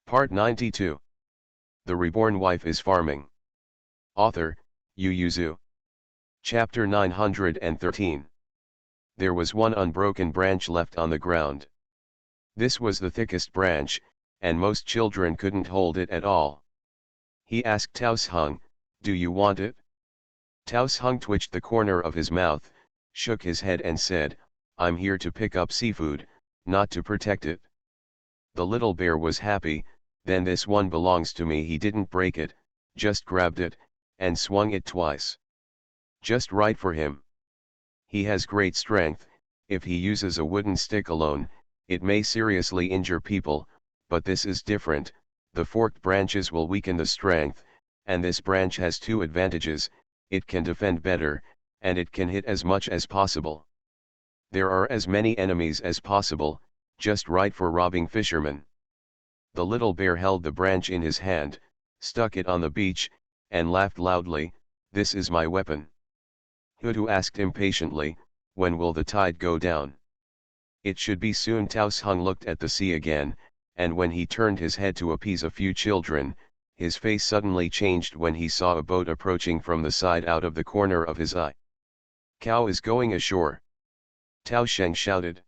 Part 92. The Reborn Wife is Farming. Author, Yu Yuzu. Chapter 913. There was one unbroken branch left on the ground. This was the thickest branch, and most children couldn't hold it at all. He asked Taos Hung, "Do you want it?" Taos Hung twitched the corner of his mouth, shook his head and said, "I'm here to pick up seafood, not to protect it." The little bear was happy. "Then this one belongs to me." He didn't break it, just grabbed it, and swung it twice. Just right for him. He has great strength. If he uses a wooden stick alone, it may seriously injure people, but this is different. The forked branches will weaken the strength, and this branch has two advantages: it can defend better, and it can hit as much as possible. There are as many enemies as possible, just right for robbing fishermen. The little bear held the branch in his hand, stuck it on the beach, and laughed loudly. "This is my weapon." Hudu asked impatiently, "When will the tide go down?" "It should be soon." Taos Hung looked at the sea again, and when he turned his head to appease a few children, his face suddenly changed when he saw a boat approaching from the side out of the corner of his eye. "Cow is going ashore!" Tao Sheng shouted.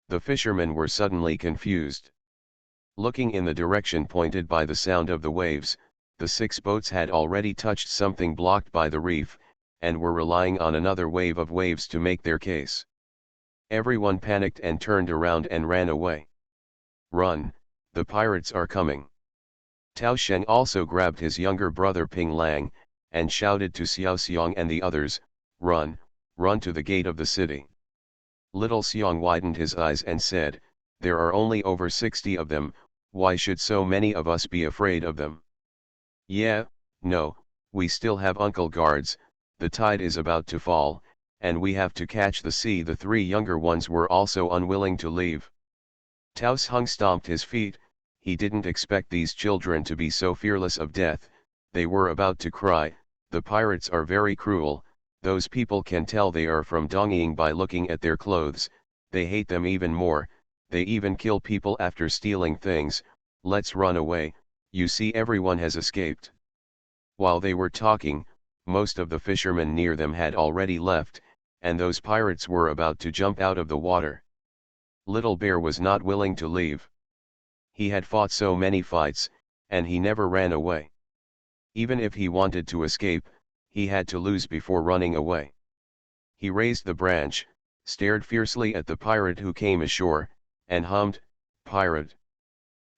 The fishermen were suddenly confused. Looking in the direction pointed by the sound of the waves, the 6 boats had already touched something blocked by the reef, and were relying on another wave of waves to make their case. Everyone panicked and turned around and ran away. "Run, the pirates are coming!" Tao Sheng also grabbed his younger brother Ping Lang, and shouted to Xiao Xiong and the others, "Run, run to the gate of the city." Little Xiong widened his eyes and said, "There are only over 60 of them, why should so many of us be afraid of them?" "Yeah, no, we still have Uncle Guards, the tide is about to fall, and we have to catch the sea." The 3 younger ones were also unwilling to leave. Taos Hung stomped his feet. He didn't expect these children to be so fearless of death. They were about to cry, "The pirates are very cruel. Those people can tell they are from Dongying by looking at their clothes. They hate them even more. They even kill people after stealing things. Let's run away. You see, everyone has escaped." While they were talking, most of the fishermen near them had already left, and those pirates were about to jump out of the water. Little Bear was not willing to leave. He had fought so many fights, and he never ran away. Even if he wanted to escape, he had to lose before running away. He raised the branch, stared fiercely at the pirate who came ashore, and hummed, "Pirate.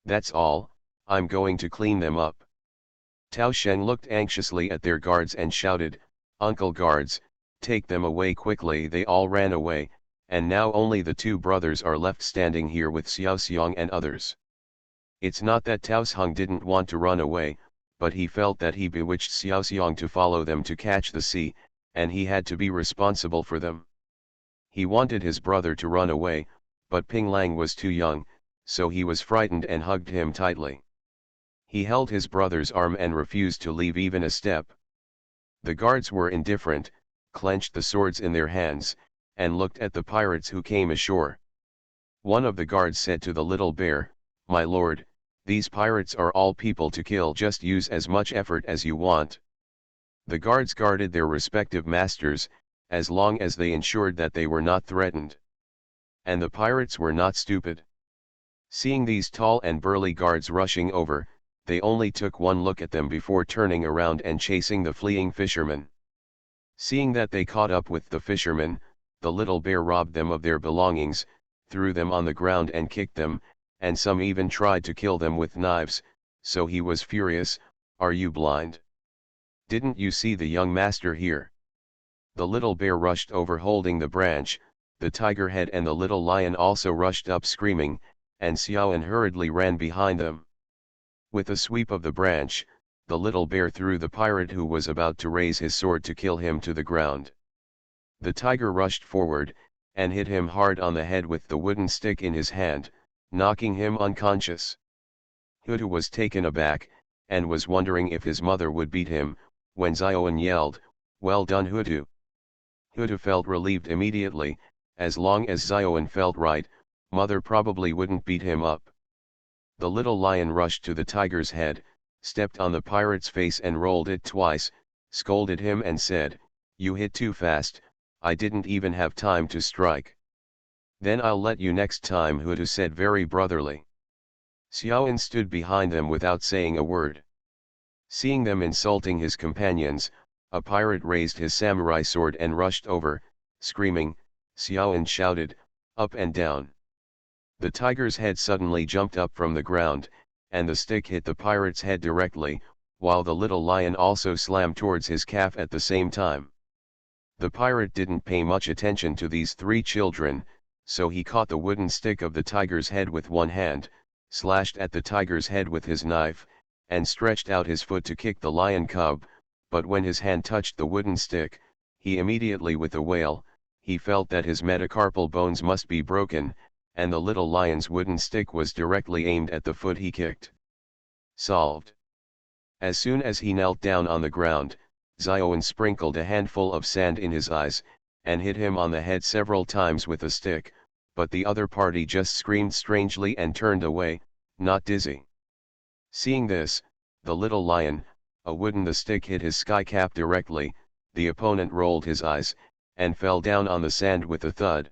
That's all, I'm going to clean them up." Tao Sheng looked anxiously at their guards and shouted, "Uncle Guards, take them away quickly." They all ran away, and now only the 2 brothers are left standing here with Xiao Xiong and others. It's not that Taos Hung didn't want to run away, but he felt that he bewitched Xiao Xiong to follow them to catch the sea, and he had to be responsible for them. He wanted his brother to run away, but Ping Lang was too young, so he was frightened and hugged him tightly. He held his brother's arm and refused to leave even a step. The guards were indifferent, clenched the swords in their hands, and looked at the pirates who came ashore. One of the guards said to the little bear, "My lord, these pirates are all people to kill. Just use as much effort as you want." The guards guarded their respective masters, as long as they ensured that they were not threatened. And the pirates were not stupid. Seeing these tall and burly guards rushing over, they only took one look at them before turning around and chasing the fleeing fishermen. Seeing that they caught up with the fishermen, the little bear robbed them of their belongings, threw them on the ground and kicked them, and some even tried to kill them with knives. So he was furious. "Are you blind? Didn't you see the young master here?" The little bear rushed over holding the branch. The tiger head and the little lion also rushed up screaming, and Xiaoan hurriedly ran behind them. With a sweep of the branch, the little bear threw the pirate who was about to raise his sword to kill him to the ground. The tiger rushed forward, and hit him hard on the head with the wooden stick in his hand, knocking him unconscious. Hudu was taken aback, and was wondering if his mother would beat him, when Xiaoan yelled, "Well done, Hudu." Hudu felt relieved immediately. As long as Xiaoan felt right, mother probably wouldn't beat him up. The little lion rushed to the tiger's head, stepped on the pirate's face and rolled it twice, scolded him and said, "You hit too fast, I didn't even have time to strike." "Then I'll let you next time," Hutu said very brotherly. Xiaoan stood behind them without saying a word. Seeing them insulting his companions, a pirate raised his samurai sword and rushed over, screaming. Xiaoan shouted, "Up and down." The tiger's head suddenly jumped up from the ground, and the stick hit the pirate's head directly, while the little lion also slammed towards his calf at the same time. The pirate didn't pay much attention to these three children, so he caught the wooden stick of the tiger's head with one hand, slashed at the tiger's head with his knife, and stretched out his foot to kick the lion cub, but when his hand touched the wooden stick, he immediately with a wail, he felt that his metacarpal bones must be broken, and the little lion's wooden stick was directly aimed at the foot he kicked. Solved. As soon as he knelt down on the ground, Xiaoan sprinkled a handful of sand in his eyes, and hit him on the head several times with a stick, but the other party just screamed strangely and turned away, not dizzy. Seeing this, the little lion, the stick hit his sky cap directly, the opponent rolled his eyes, and fell down on the sand with a thud.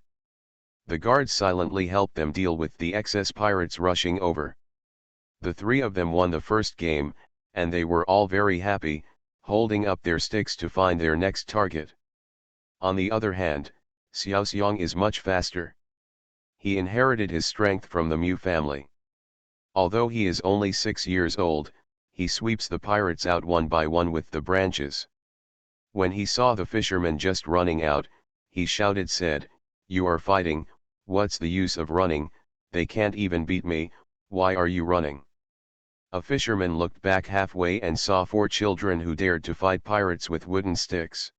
The guards silently helped them deal with the excess pirates rushing over. The three of them won the first game, and they were all very happy, holding up their sticks to find their next target. On the other hand, Xiaoxiang is much faster. He inherited his strength from the Mu family. Although he is only 6 years old, he sweeps the pirates out one by one with the branches. When he saw the fishermen just running out, he said, "You are fighting, what's the use of running, they can't even beat me, why are you running?" A fisherman looked back halfway and saw 4 children who dared to fight pirates with wooden sticks.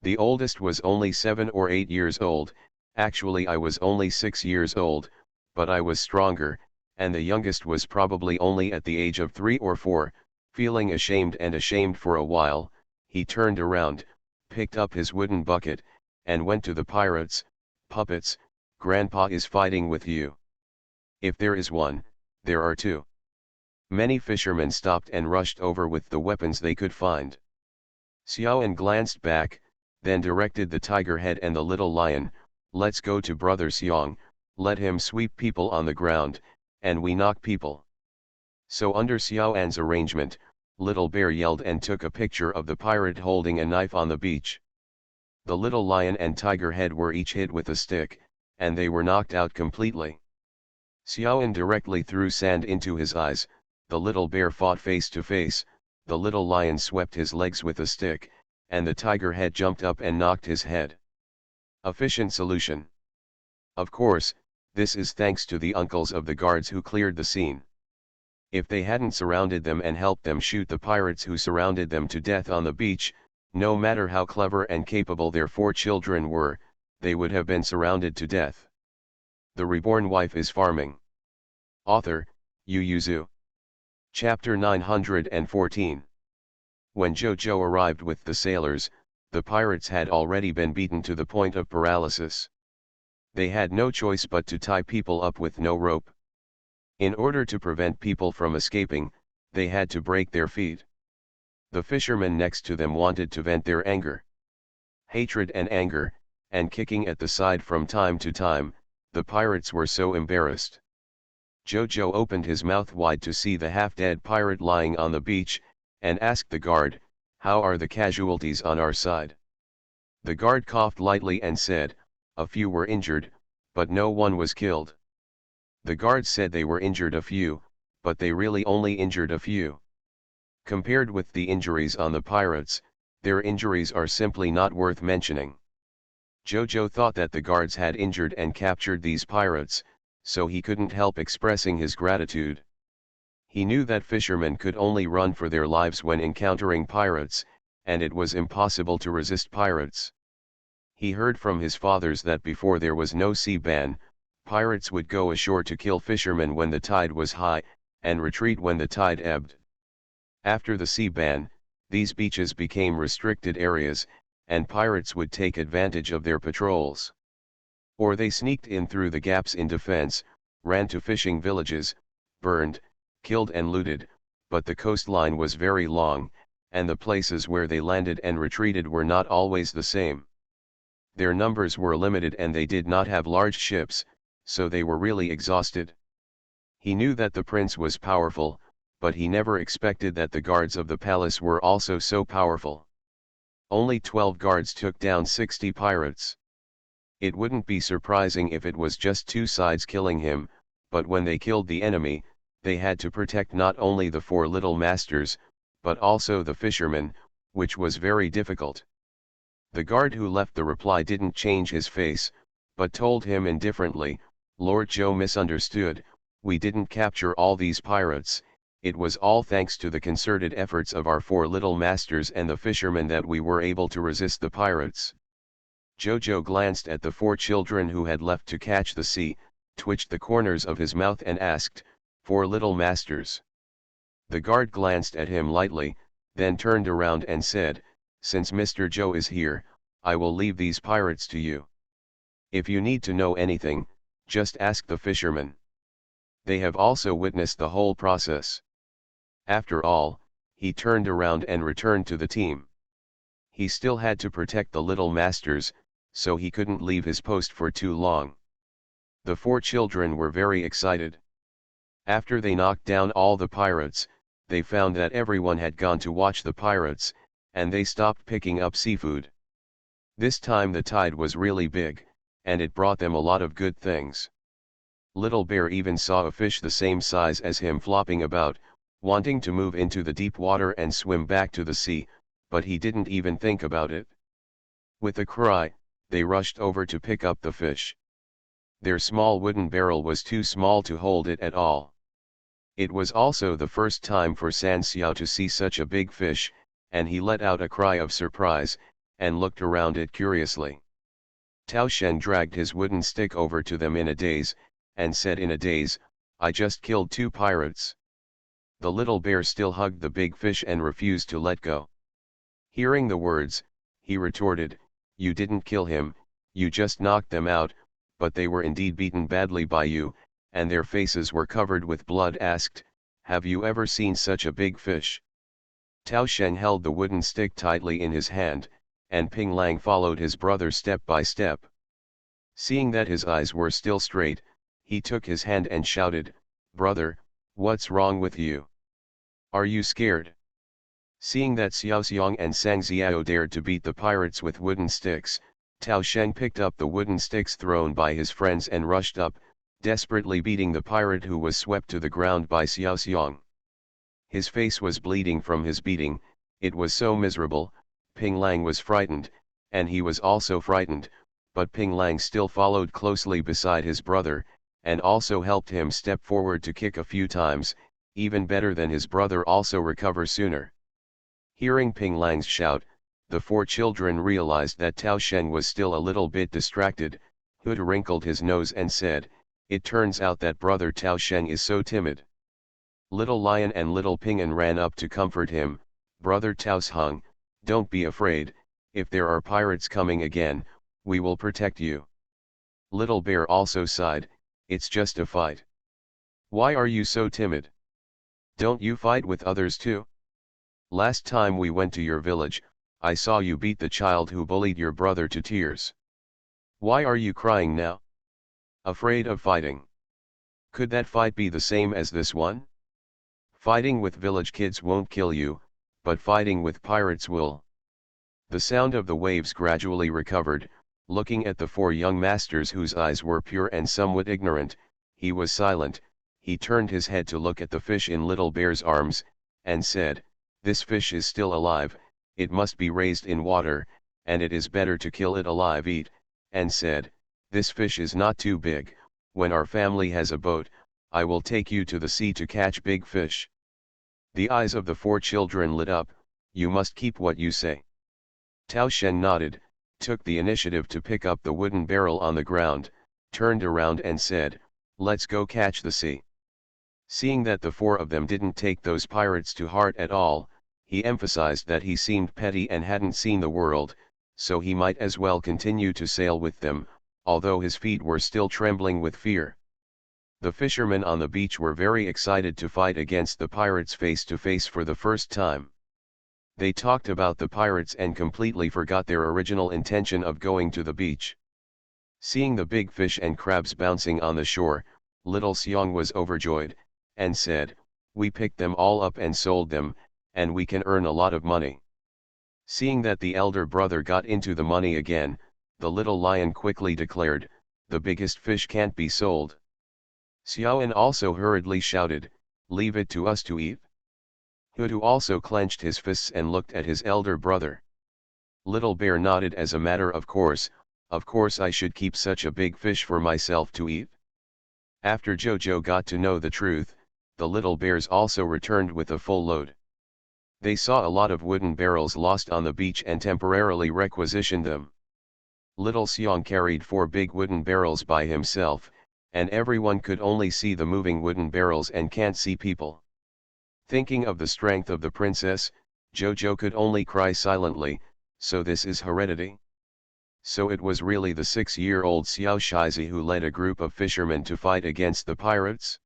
The oldest was only 7 or 8 years old, actually I was only 6 years old, but I was stronger, and the youngest was probably only at the age of 3 or 4, feeling ashamed for a while, he turned around, picked up his wooden bucket, and went to the pirates. "Puppets, Grandpa is fighting with you. If there is one, there are 2. Many fishermen stopped and rushed over with the weapons they could find. Xiaoan glanced back, then directed the tiger head and the little lion, "Let's go to Brother Xiang, let him sweep people on the ground, and we knock people." So under Xiaoan's arrangement, Little Bear yelled and took a picture of the pirate holding a knife on the beach. The little lion and tiger head were each hit with a stick, and they were knocked out completely. Xiaoan directly threw sand into his eyes, the little bear fought face to face, the little lion swept his legs with a stick, and the tiger head jumped up and knocked his head. Efficient solution. Of course, this is thanks to the uncles of the guards who cleared the scene. If they hadn't surrounded them and helped them shoot the pirates who surrounded them to death on the beach, no matter how clever and capable their 4 children were, they would have been surrounded to death. The Reborn Wife is Farming. Author, Yu Yuzu. Chapter 914. When Jojo arrived with the sailors, the pirates had already been beaten to the point of paralysis. They had no choice but to tie people up with no rope. In order to prevent people from escaping, they had to break their feet. The fishermen next to them wanted to vent their anger. Hatred and anger, and kicking at the side from time to time, the pirates were so embarrassed. Jojo opened his mouth wide to see the half-dead pirate lying on the beach, and asked the guard, "How are the casualties on our side?" The guard coughed lightly and said, "A few were injured, but no one was killed." The guard said they were injured a few, but they really only injured a few. Compared with the injuries on the pirates, their injuries are simply not worth mentioning. Jojo thought that the guards had injured and captured these pirates, so he couldn't help expressing his gratitude. He knew that fishermen could only run for their lives when encountering pirates, and it was impossible to resist pirates. He heard from his fathers that before there was no sea ban, pirates would go ashore to kill fishermen when the tide was high, and retreat when the tide ebbed. After the sea ban, these beaches became restricted areas, and pirates would take advantage of their patrols. Or they sneaked in through the gaps in defense, ran to fishing villages, burned, killed and looted, but the coastline was very long, and the places where they landed and retreated were not always the same. Their numbers were limited and they did not have large ships, so they were really exhausted. He knew that the prince was powerful, but he never expected that the guards of the palace were also so powerful. Only 12 guards took down 60 pirates. It wouldn't be surprising if it was just two sides killing him, but when they killed the enemy, they had to protect not only the 4 little masters, but also the fishermen, which was very difficult. The guard who left the reply didn't change his face, but told him indifferently, "Lord Joe misunderstood, we didn't capture all these pirates, it was all thanks to the concerted efforts of our 4 little masters and the fishermen that we were able to resist the pirates." Jojo glanced at the 4 children who had left to catch the sea, twitched the corners of his mouth and asked, "4 little masters?" The guard glanced at him lightly, then turned around and said, "Since Mr. Joe is here, I will leave these pirates to you. If you need to know anything, just ask the fishermen. They have also witnessed the whole process." After all, he turned around and returned to the team. He still had to protect the little masters, so he couldn't leave his post for too long. The 4 children were very excited. After they knocked down all the pirates, they found that everyone had gone to watch the pirates, and they stopped picking up seafood. This time the tide was really big, and it brought them a lot of good things. Little Bear even saw a fish the same size as him flopping about, wanting to move into the deep water and swim back to the sea, but he didn't even think about it. With a cry, they rushed over to pick up the fish. Their small wooden barrel was too small to hold it at all. It was also the first time for San Xiao to see such a big fish, and he let out a cry of surprise, and looked around it curiously. Tao Shen dragged his wooden stick over to them in a daze, and said in a daze, "I just killed 2 pirates." The little bear still hugged the big fish and refused to let go. Hearing the words, he retorted, "You didn't kill him, you just knocked them out, but they were indeed beaten badly by you, and their faces were covered with blood." Asked, "Have you ever seen such a big fish?" Tao Shen held the wooden stick tightly in his hand, and Ping Lang followed his brother step by step. Seeing that his eyes were still straight, he took his hand and shouted, "Brother, what's wrong with you? Are you scared?" Seeing that Xiao Xiang and Sang Xiao dared to beat the pirates with wooden sticks, Tao Shen picked up the wooden sticks thrown by his friends and rushed up, desperately beating the pirate who was swept to the ground by Xiao Xiang. His face was bleeding from his beating, it was so miserable. Ping Lang was frightened, and he was also frightened, but Ping Lang still followed closely beside his brother, and also helped him step forward to kick a few times, even better than his brother also recover sooner. Hearing Ping Lang's shout, the 4 children realized that Tao Shen was still a little bit distracted. Hood wrinkled his nose and said, "It turns out that brother Tao Shen is so timid." Little Lion and Little Pingan ran up to comfort him, "Brother Tao Hung, don't be afraid, if there are pirates coming again, we will protect you." Little Bear also sighed, "It's just a fight. Why are you so timid? Don't you fight with others too? Last time we went to your village, I saw you beat the child who bullied your brother to tears. Why are you crying now? Afraid of fighting? Could that fight be the same as this one? Fighting with village kids won't kill you, but fighting with pirates will." The sound of the waves gradually recovered. Looking at the 4 young masters whose eyes were pure and somewhat ignorant, he was silent. He turned his head to look at the fish in Little Bear's arms, and said, "This fish is still alive, it must be raised in water, and it is better to kill it alive." Eat, and said, "This fish is not too big, when our family has a boat, I will take you to the sea to catch big fish." The eyes of the 4 children lit up, "You must keep what you say." Tao Shen nodded, took the initiative to pick up the wooden barrel on the ground, turned around and said, "Let's go catch the sea." Seeing that the 4 of them didn't take those pirates to heart at all, he emphasized that he seemed petty and hadn't seen the world, so he might as well continue to sail with them, although his feet were still trembling with fear. The fishermen on the beach were very excited to fight against the pirates face to face for the first time. They talked about the pirates and completely forgot their original intention of going to the beach. Seeing the big fish and crabs bouncing on the shore, little Xiong was overjoyed, and said, "We picked them all up and sold them, and we can earn a lot of money." Seeing that the elder brother got into the money again, the little lion quickly declared, "The biggest fish can't be sold." Xiaoan also hurriedly shouted, "Leave it to us to eat." Hudu also clenched his fists and looked at his elder brother. Little Bear nodded as a matter of course I should keep such a big fish for myself to eat. After Jojo got to know the truth, the little bears also returned with a full load. They saw a lot of wooden barrels lost on the beach and temporarily requisitioned them. Little Xiong carried 4 big wooden barrels by himself, and everyone could only see the moving wooden barrels and can't see people. Thinking of the strength of the princess, Jojo could only cry silently, "So this is heredity?" So it was really the 6-year-old Xiao Shizi who led a group of fishermen to fight against the pirates?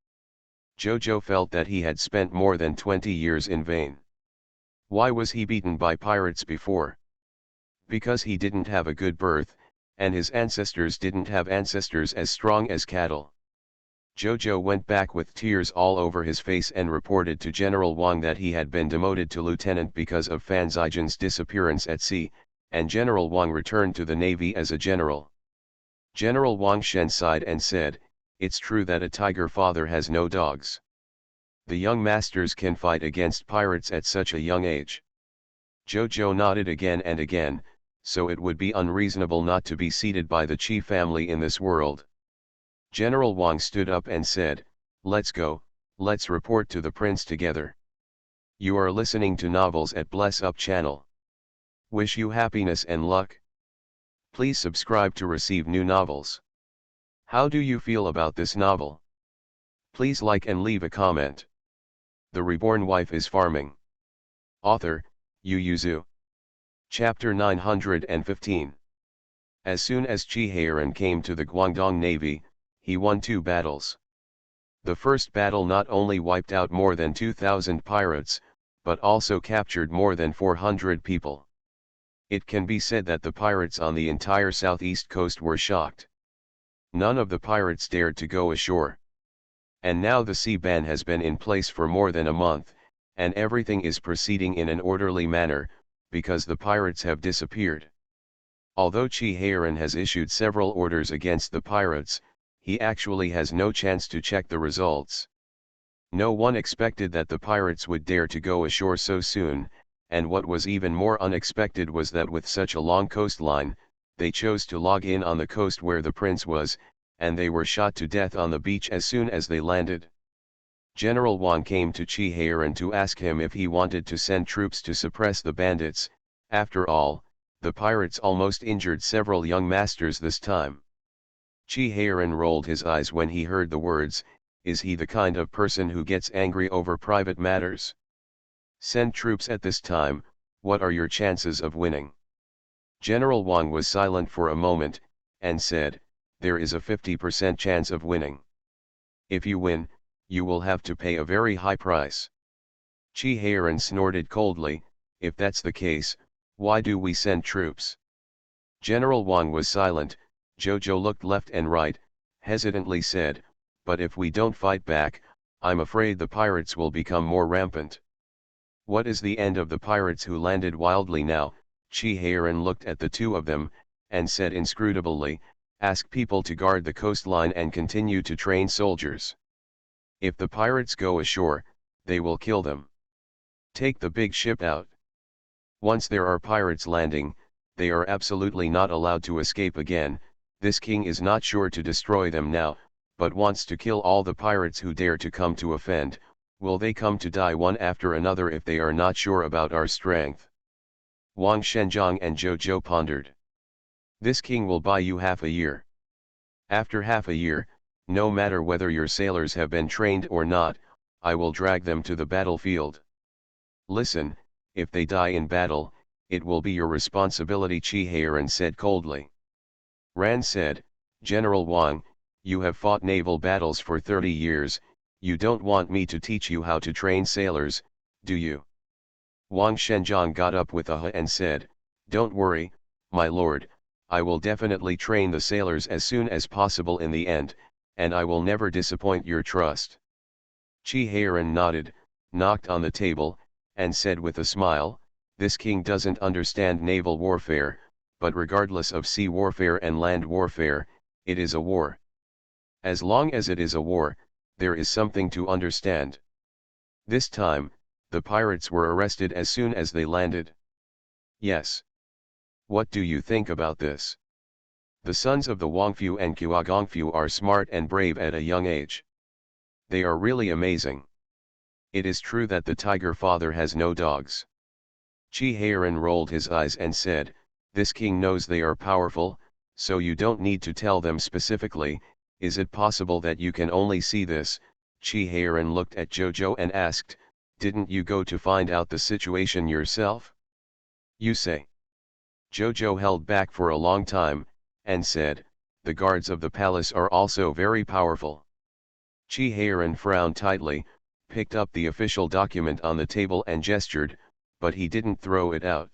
Jojo felt that he had spent more than 20 years in vain. Why was he beaten by pirates before? Because he didn't have a good birth, and his ancestors didn't have ancestors as strong as cattle. Jojo went back with tears all over his face and reported to General Wang that he had been demoted to lieutenant because of Fan Zijian's disappearance at sea, and General Wang returned to the navy as a general. General Wang Shen sighed and said, "It's true that a tiger father has no dogs. The young masters can fight against pirates at such a young age." Jojo nodded again and again, so it would be unreasonable not to be seated by the Qi family in this world. General Wang stood up and said, "Let's go, let's report to the prince together." You are listening to Novels at Bless Up channel. Wish you happiness and luck. Please subscribe to receive new novels. How do you feel about this novel? Please like and leave a comment. The Reborn Wife is Farming. Author, Yu Yuzu. Chapter 915. As soon as Qi Heiran came to the Guangdong Navy, he won 2 battles. The first battle not only wiped out more than 2,000 pirates, but also captured more than 400 people. It can be said that the pirates on the entire southeast coast were shocked. None of the pirates dared to go ashore. And now the sea ban has been in place for more than a month, and everything is proceeding in an orderly manner, because the pirates have disappeared. Although Qi Heiran has issued several orders against the pirates, he actually has no chance to check the results. No one expected that the pirates would dare to go ashore so soon, and what was even more unexpected was that with such a long coastline, they chose to log in on the coast where the prince was, and they were shot to death on the beach as soon as they landed. General Wang came to Qi Heiran to ask him if he wanted to send troops to suppress the bandits. After all, the pirates almost injured several young masters this time. Qi Heiran rolled his eyes when he heard the words. Is he the kind of person who gets angry over private matters? Send troops at this time. What are your chances of winning? General Wang was silent for a moment, and said, "There is a 50% chance of winning. If you win, you will have to pay a very high price." Qi Heiran snorted coldly, "If that's the case, why do we send troops?" General Wang was silent. Jojo looked left and right, hesitantly said, "But if we don't fight back, I'm afraid the pirates will become more rampant." What is the end of the pirates who landed wildly now? Qi Heiran looked at the 2 of them, and said inscrutably, "Ask people to guard the coastline and continue to train soldiers. If the pirates go ashore, they will kill them. Take the big ship out. Once there are pirates landing, they are absolutely not allowed to escape again. This king is not sure to destroy them now, but wants to kill all the pirates who dare to come to offend. Will they come to die one after another if they are not sure about our strength?" Wang Shenjiang and Jojo pondered. "This king will buy you half a year. After half a year, no matter whether your sailors have been trained or not, I will drag them to the battlefield. Listen, if they die in battle, it will be your responsibility," Qi Heiran said coldly. Ran said, "General Wang, You have fought naval battles for 30 years, you don't want me to teach you how to train sailors, do you? Wang Shenzhong got up with a huh and said, "Don't worry, my lord, I will definitely train the sailors as soon as possible in the end, and I will never disappoint your trust." Qi Heiran nodded, knocked on the table, and said with a smile, "This king doesn't understand naval warfare, but regardless of sea warfare and land warfare, it is a war. As long as it is a war, there is something to understand. This time, the pirates were arrested as soon as they landed. Yes. What do you think about this? The sons of the Wangfu and Guagongfu are smart and brave at a young age. They are really amazing. It is true that the tiger father has no dogs." Qi Heiran rolled his eyes and said, "This king knows they are powerful, so you don't need to tell them specifically. Is it possible that you can only see this?" Qi Heiran looked at Jojo and asked, "Didn't you go to find out the situation yourself?" "You say?" Jojo held back for a long time, and said, "The guards of the palace are also very powerful." Qi Heiran frowned tightly, picked up the official document on the table and gestured, but he didn't throw it out.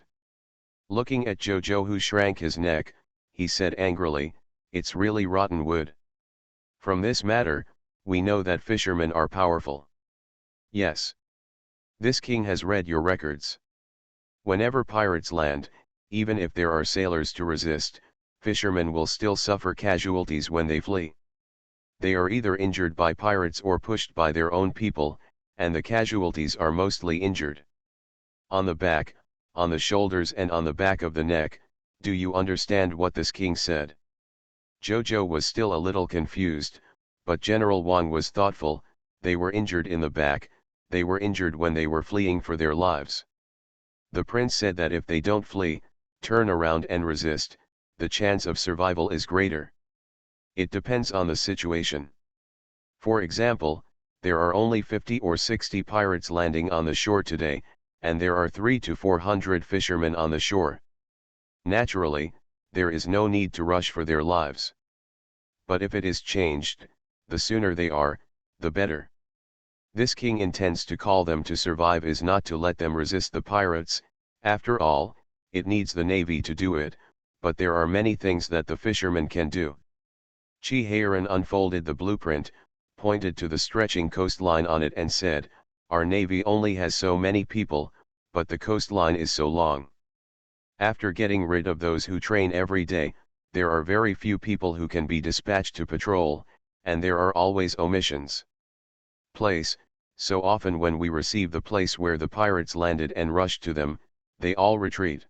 Looking at Jojo, who shrank his neck, he said angrily, "It's really rotten wood. From this matter, we know that fishermen are powerful." "Yes. This king has read your records. Whenever pirates land, even if there are sailors to resist, fishermen will still suffer casualties when they flee. They are either injured by pirates or pushed by their own people, and the casualties are mostly injured. On the back, on the shoulders and on the back of the neck. Do you understand what this king said?" Jojo was still a little confused, but General Wang was thoughtful. They were injured in the back, they were injured when they were fleeing for their lives. The prince said that if they don't flee, turn around and resist, the chance of survival is greater. It depends on the situation. For example, there are only 50 or 60 pirates landing on the shore today, and there are 300 to 400 fishermen on the shore. Naturally, there is no need to rush for their lives. But if it is changed, the sooner they are, the better. This king intends to call them to survive is not to let them resist the pirates. After all, it needs the navy to do it, but there are many things that the fishermen can do." Qi Heiran unfolded the blueprint, pointed to the stretching coastline on it and said, "Our navy only has so many people, but the coastline is so long. After getting rid of those who train every day, there are very few people who can be dispatched to patrol, and there are always omissions. Place, so often when we receive the place where the pirates landed and rush to them, they all retreat."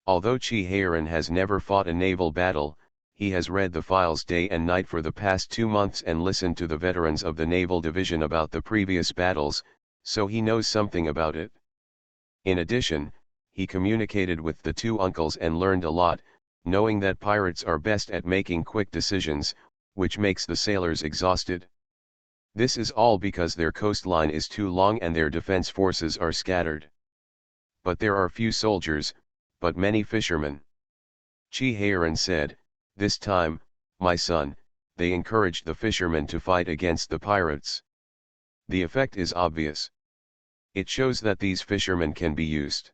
Although Qi Heiran has never fought a naval battle, he has read the files day and night for the past 2 months and listened to the veterans of the naval division about the previous battles, so he knows something about it. In addition, he communicated with the 2 uncles and learned a lot, knowing that pirates are best at making quick decisions, which makes the sailors exhausted. This is all because their coastline is too long and their defense forces are scattered. But there are few soldiers, but many fishermen. Qi Heiran said, "This time, my son, they encouraged the fishermen to fight against the pirates. The effect is obvious. It shows that these fishermen can be used.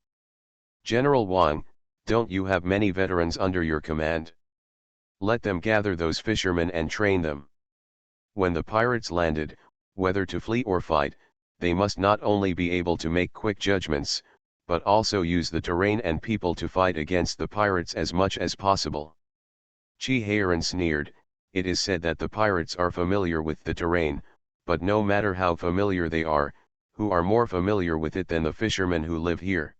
General Wang, don't you have many veterans under your command? Let them gather those fishermen and train them. When the pirates landed, whether to flee or fight, they must not only be able to make quick judgments, but also use the terrain and people to fight against the pirates as much as possible." Qi Heiran sneered, "It is said that the pirates are familiar with the terrain, but no matter how familiar they are, who are more familiar with it than the fishermen who live here?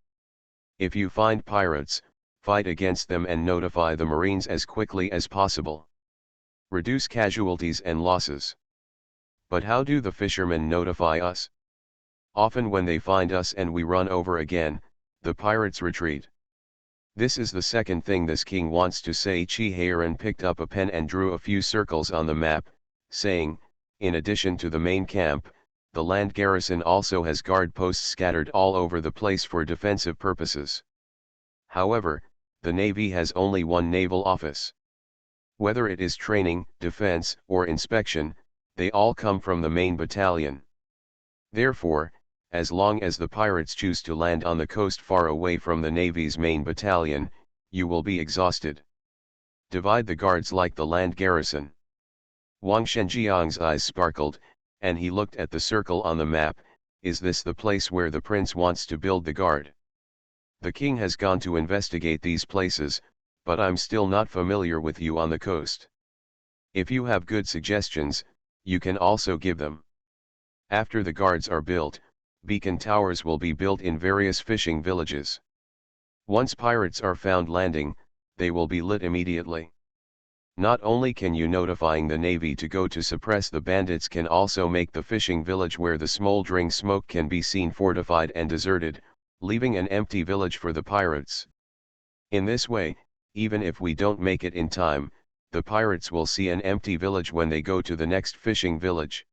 If you find pirates, fight against them and notify the Marines as quickly as possible. Reduce casualties and losses. But how do the fishermen notify us? Often when they find us and we run over again, the pirates retreat. This is the second thing this king wants to say." Qi Heiran picked up a pen and drew a few circles on the map, saying, "In addition to the main camp, the land garrison also has guard posts scattered all over the place for defensive purposes. However, the navy has only one naval office. Whether it is training, defense, or inspection, they all come from the main battalion. Therefore, as long as the pirates choose to land on the coast far away from the Navy's main battalion, you will be exhausted. Divide the guards like the land garrison. Wang Shenjiang's eyes sparkled, and he looked at the circle on the map. Is this the place where the prince wants to build the guard? The king has gone to investigate these places, but I'm still not familiar with you on the coast. If you have good suggestions, you can also give them. After the guards are built, beacon towers will be built in various fishing villages. Once pirates are found landing, they will be lit immediately. Not only can you notifying the Navy to go to suppress the bandits can also make the fishing village where the smoldering smoke can be seen fortified and deserted, leaving an empty village for the pirates. In this way, even if we don't make it in time, the pirates will see an empty village when they go to the next fishing village.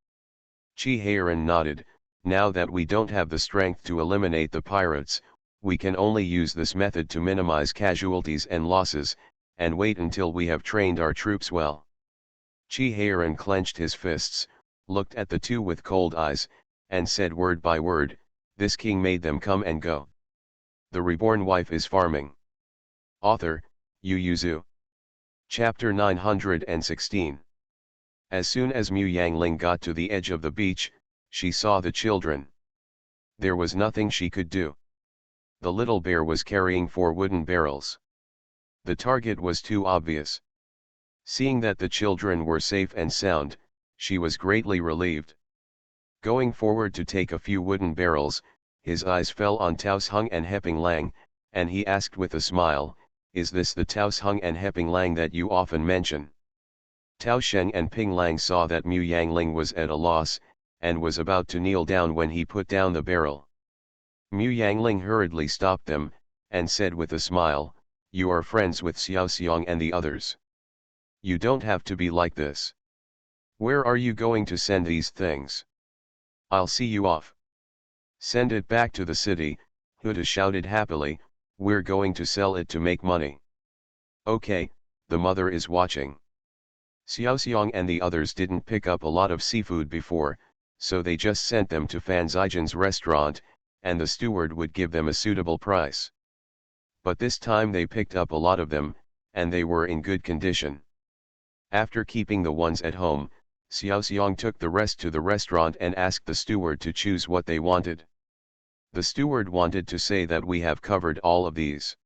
Chi Heiran nodded. Now that we don't have the strength to eliminate the pirates, we can only use this method to minimize casualties and losses, and wait until we have trained our troops well. Chi Heiran clenched his fists, looked at the two with cold eyes, and said word by word, "This king made them come and go. The reborn wife is farming." Author, Yu Yuzu. Chapter 916. As soon as Mu Yangling got to the edge of the beach, she saw the children. There was nothing she could do. The little bear was carrying 4 wooden barrels. The target was too obvious. Seeing that the children were safe and sound, she was greatly relieved. Going forward to take a few wooden barrels, his eyes fell on Taos Hung and Heping Lang, and he asked with a smile, "Is this the Taos Hung and Heping Lang that you often mention?" Tao Sheng and Ping Lang saw that Mu Yangling was at a loss, and was about to kneel down when he put down the barrel. Mu Yangling hurriedly stopped them, and said with a smile, "You are friends with Xiao Xiang and the others. You don't have to be like this. Where are you going to send these things?" "I'll see you off." "Send it back to the city," Huda shouted happily, "we're going to sell it to make money." "Okay, the mother is watching." Xiao Xiang and the others didn't pick up a lot of seafood before, so they just sent them to Fan Zijian's restaurant, and the steward would give them a suitable price. But this time they picked up a lot of them, and they were in good condition. After keeping the ones at home, Xiao Xiang took the rest to the restaurant and asked the steward to choose what they wanted. The steward wanted to say that we have covered all of these.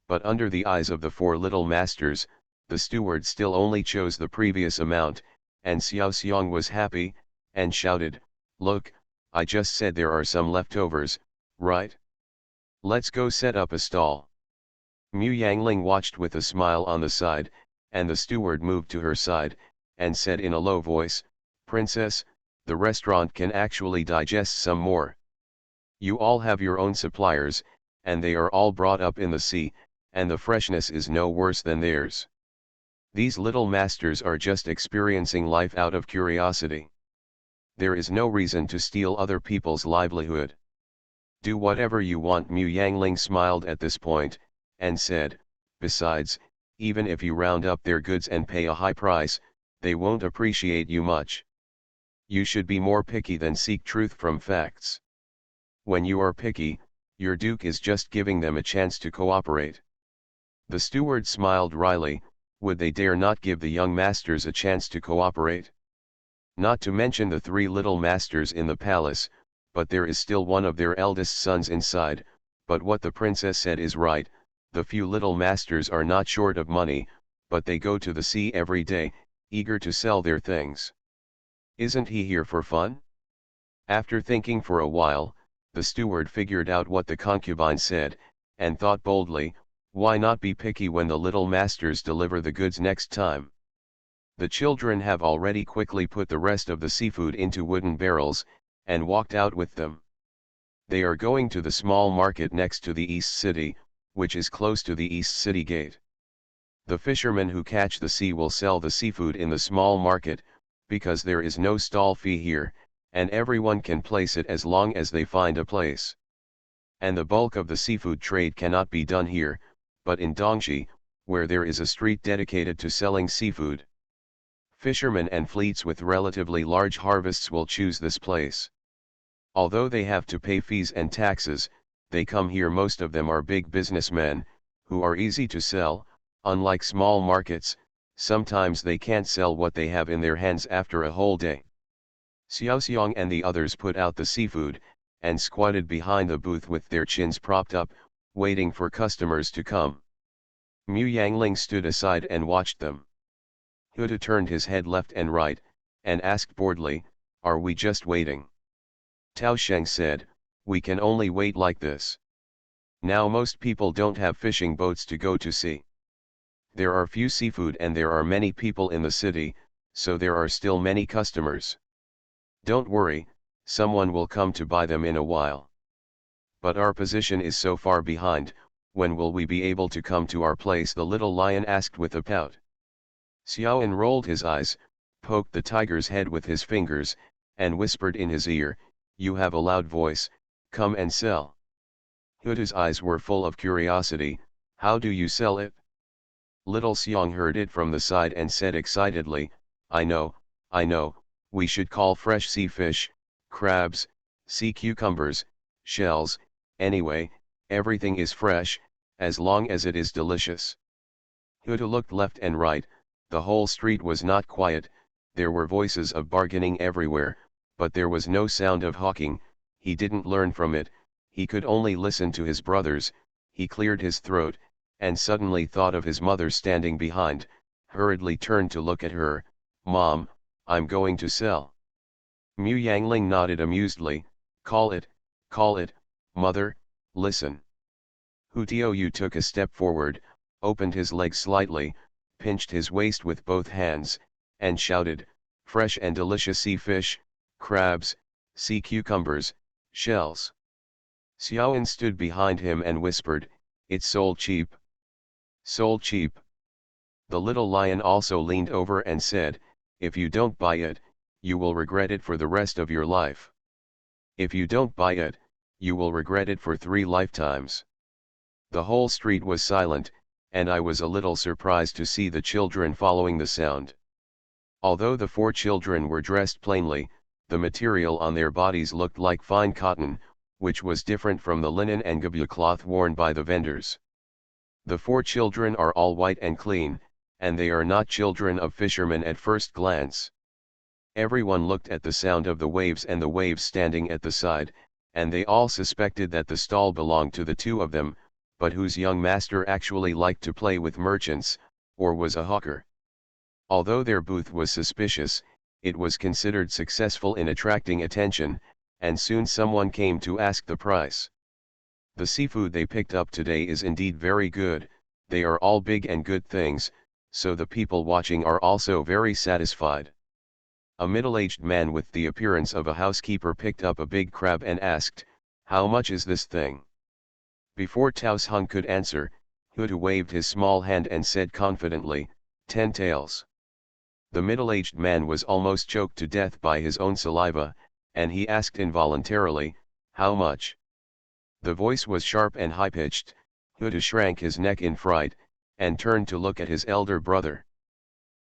But under the eyes of the 4 little masters, the steward still only chose the previous amount, and Xiao Xiang was happy, and shouted, "Look, I just said there are some leftovers, right? Let's go set up a stall." Mu Yangling watched with a smile on the side, and the steward moved to her side, and said in a low voice, "Princess, the restaurant can actually digest some more. You all have your own suppliers, and they are all brought up in the sea, and the freshness is no worse than theirs. These little masters are just experiencing life out of curiosity. There is no reason to steal other people's livelihood. Do whatever you want." Mu Yangling smiled at this point, and said, "Besides, even if you round up their goods and pay a high price, they won't appreciate you much. You should be more picky than seek truth from facts. When you are picky, your duke is just giving them a chance to cooperate." The steward smiled wryly. Would they dare not give the young masters a chance to cooperate? Not to mention the 3 little masters in the palace, but there is still one of their eldest sons inside. But what the princess said is right, the few little masters are not short of money, but they go to the sea every day, eager to sell their things. Isn't he here for fun? After thinking for a while, the steward figured out what the concubine said, and thought boldly, why not be picky when the little masters deliver the goods next time? The children have already quickly put the rest of the seafood into wooden barrels, and walked out with them. They are going to the small market next to the East City, which is close to the East City Gate. The fishermen who catch the sea will sell the seafood in the small market, because there is no stall fee here, and everyone can place it as long as they find a place. And the bulk of the seafood trade cannot be done here, but in Dongxi, where there is a street dedicated to selling seafood. Fishermen and fleets with relatively large harvests will choose this place. Although they have to pay fees and taxes, they come here. Most of them are big businessmen, who are easy to sell. Unlike small markets, sometimes they can't sell what they have in their hands after a whole day. Xiao Xiang and the others put out the seafood, and squatted behind the booth with their chins propped up, waiting for customers to come. Mu Yangling stood aside and watched them. Huda turned his head left and right, and asked boredly, "Are we just waiting?" Tao Sheng said, "We can only wait like this. Now most people don't have fishing boats to go to sea. There are few seafood and there are many people in the city, so there are still many customers. Don't worry, someone will come to buy them in a while. But our position is so far behind, when will we be able to come to our place?" the little lion asked with a pout. Xiaoan rolled his eyes, poked the tiger's head with his fingers, and whispered in his ear, "You have a loud voice, come and sell." Huda's eyes were full of curiosity. "How do you sell it?" Little Xiang heard it from the side and said excitedly, I know, we should call fresh sea fish, crabs, sea cucumbers, shells, anyway, everything is fresh, as long as it is delicious." Huda looked left and right. The whole street was not quiet, there were voices of bargaining everywhere, but there was no sound of hawking. He didn't learn from it, he could only listen to his brothers. He cleared his throat, and suddenly thought of his mother standing behind, hurriedly turned to look at her. "Mom, I'm going to sell." Mu Yangling nodded amusedly. Call it, mother, listen." Hu Tiaoyu took a step forward, opened his legs slightly, pinched his waist with both hands, and shouted, "Fresh and delicious sea fish, crabs, sea cucumbers, shells." Xiaoan stood behind him and whispered, "It's sold cheap. Sold cheap." The little lion also leaned over and said, "If you don't buy it, you will regret it for the rest of your life. If you don't buy it, you will regret it for 3 lifetimes." The whole street was silent, and I was a little surprised to see the children following the sound. Although the 4 children were dressed plainly, the material on their bodies looked like fine cotton, which was different from the linen and gabia cloth worn by the vendors. The 4 children are all white and clean, and they are not children of fishermen at first glance. Everyone looked at the sound of the waves and the waves standing at the side, and they all suspected that the stall belonged to the 2 of them, but whose young master actually liked to play with merchants, or was a hawker. Although their booth was suspicious, it was considered successful in attracting attention, and soon someone came to ask the price. The seafood they picked up today is indeed very good, they are all big and good things, so the people watching are also very satisfied. A middle-aged man with the appearance of a housekeeper picked up a big crab and asked, "How much is this thing?" Before Tao Hung could answer, Huda waved his small hand and said confidently, 10 taels. The middle-aged man was almost choked to death by his own saliva, and he asked involuntarily, "How much?" The voice was sharp and high-pitched. Huda shrank his neck in fright, and turned to look at his elder brother.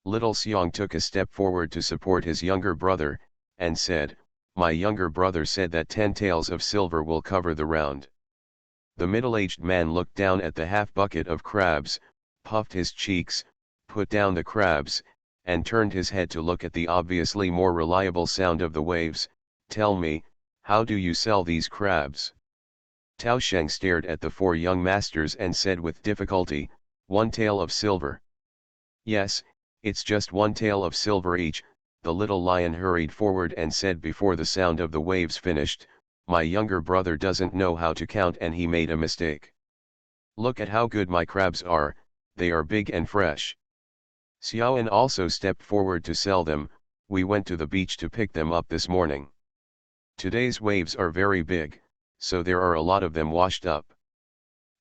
Little Xiang took a step forward to support his younger brother, and said, "My younger brother said that 10 taels of silver will cover the round." The middle-aged man looked down at the half-bucket of crabs, puffed his cheeks, put down the crabs, and turned his head to look at the obviously more reliable sound of the waves. "Tell me, how do you sell these crabs?" Tao Sheng stared at the 4 young masters and said with difficulty, 1 tael of silver. "Yes, it's just 1 tael of silver each," the little lion hurried forward and said before the sound of the waves finished, "My younger brother doesn't know how to count and he made a mistake. Look at how good my crabs are, they are big and fresh." Xiaoan also stepped forward to sell them. "We went to the beach to pick them up this morning. Today's waves are very big, so there are a lot of them washed up.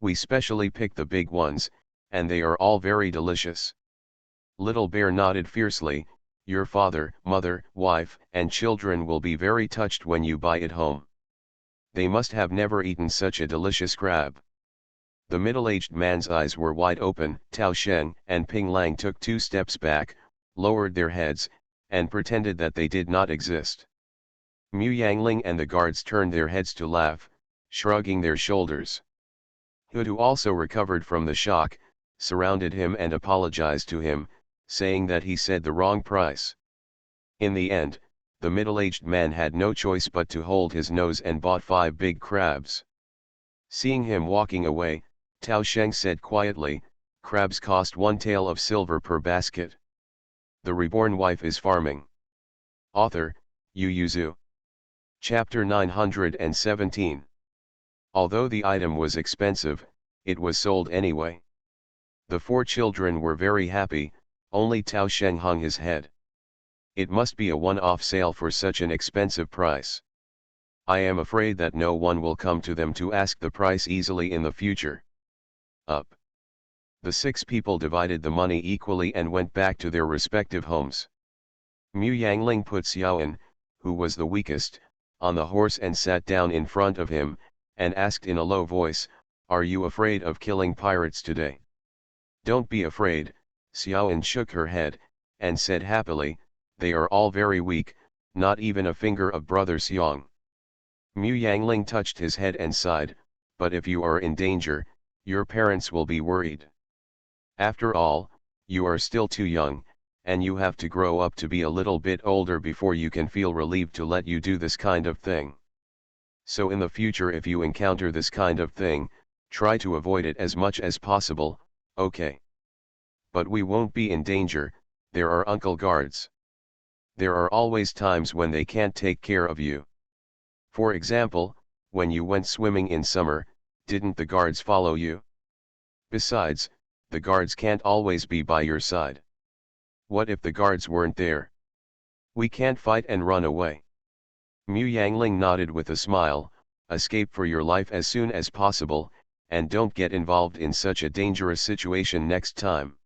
We specially picked the big ones, and they are all very delicious." Little Bear nodded fiercely, "Your father, mother, wife, and children will be very touched when you buy it home. They must have never eaten such a delicious crab." The middle-aged man's eyes were wide open. Tao Sheng and Ping Lang took 2 steps back, lowered their heads, and pretended that they did not exist. Mu Yangling and the guards turned their heads to laugh, shrugging their shoulders. Hudu also recovered from the shock, surrounded him and apologized to him, saying that he said the wrong price. In the end, the middle-aged man had no choice but to hold his nose and bought 5 big crabs. Seeing him walking away, Tao Sheng said quietly, "Crabs cost 1 tael of silver per basket." The Reborn Wife is Farming. Author, Yu Yuzu. Chapter 917. Although the item was expensive, it was sold anyway. The 4 children were very happy, only Tao Sheng hung his head. It must be a one-off sale for such an expensive price. I am afraid that no one will come to them to ask the price easily in the future. Up. The 6 people divided the money equally and went back to their respective homes. Mu Yangling put Xiaoan, who was the weakest, on the horse and sat down in front of him, and asked in a low voice, "Are you afraid of killing pirates today?" "Don't be afraid," Xiaoan shook her head, and said happily, "They are all very weak, not even a finger of Brother Xiong." Mu Yangling touched his head and sighed, "But if you are in danger, your parents will be worried. After all, you are still too young, and you have to grow up to be a little bit older before you can feel relieved to let you do this kind of thing. So in the future if you encounter this kind of thing, try to avoid it as much as possible, okay? But we won't be in danger, there are uncle guards. There are always times when they can't take care of you. For example, when you went swimming in summer, didn't the guards follow you? Besides, the guards can't always be by your side. What if the guards weren't there? We can't fight and run away." Mu Yangling nodded with a smile, "Escape for your life as soon as possible, and don't get involved in such a dangerous situation next time."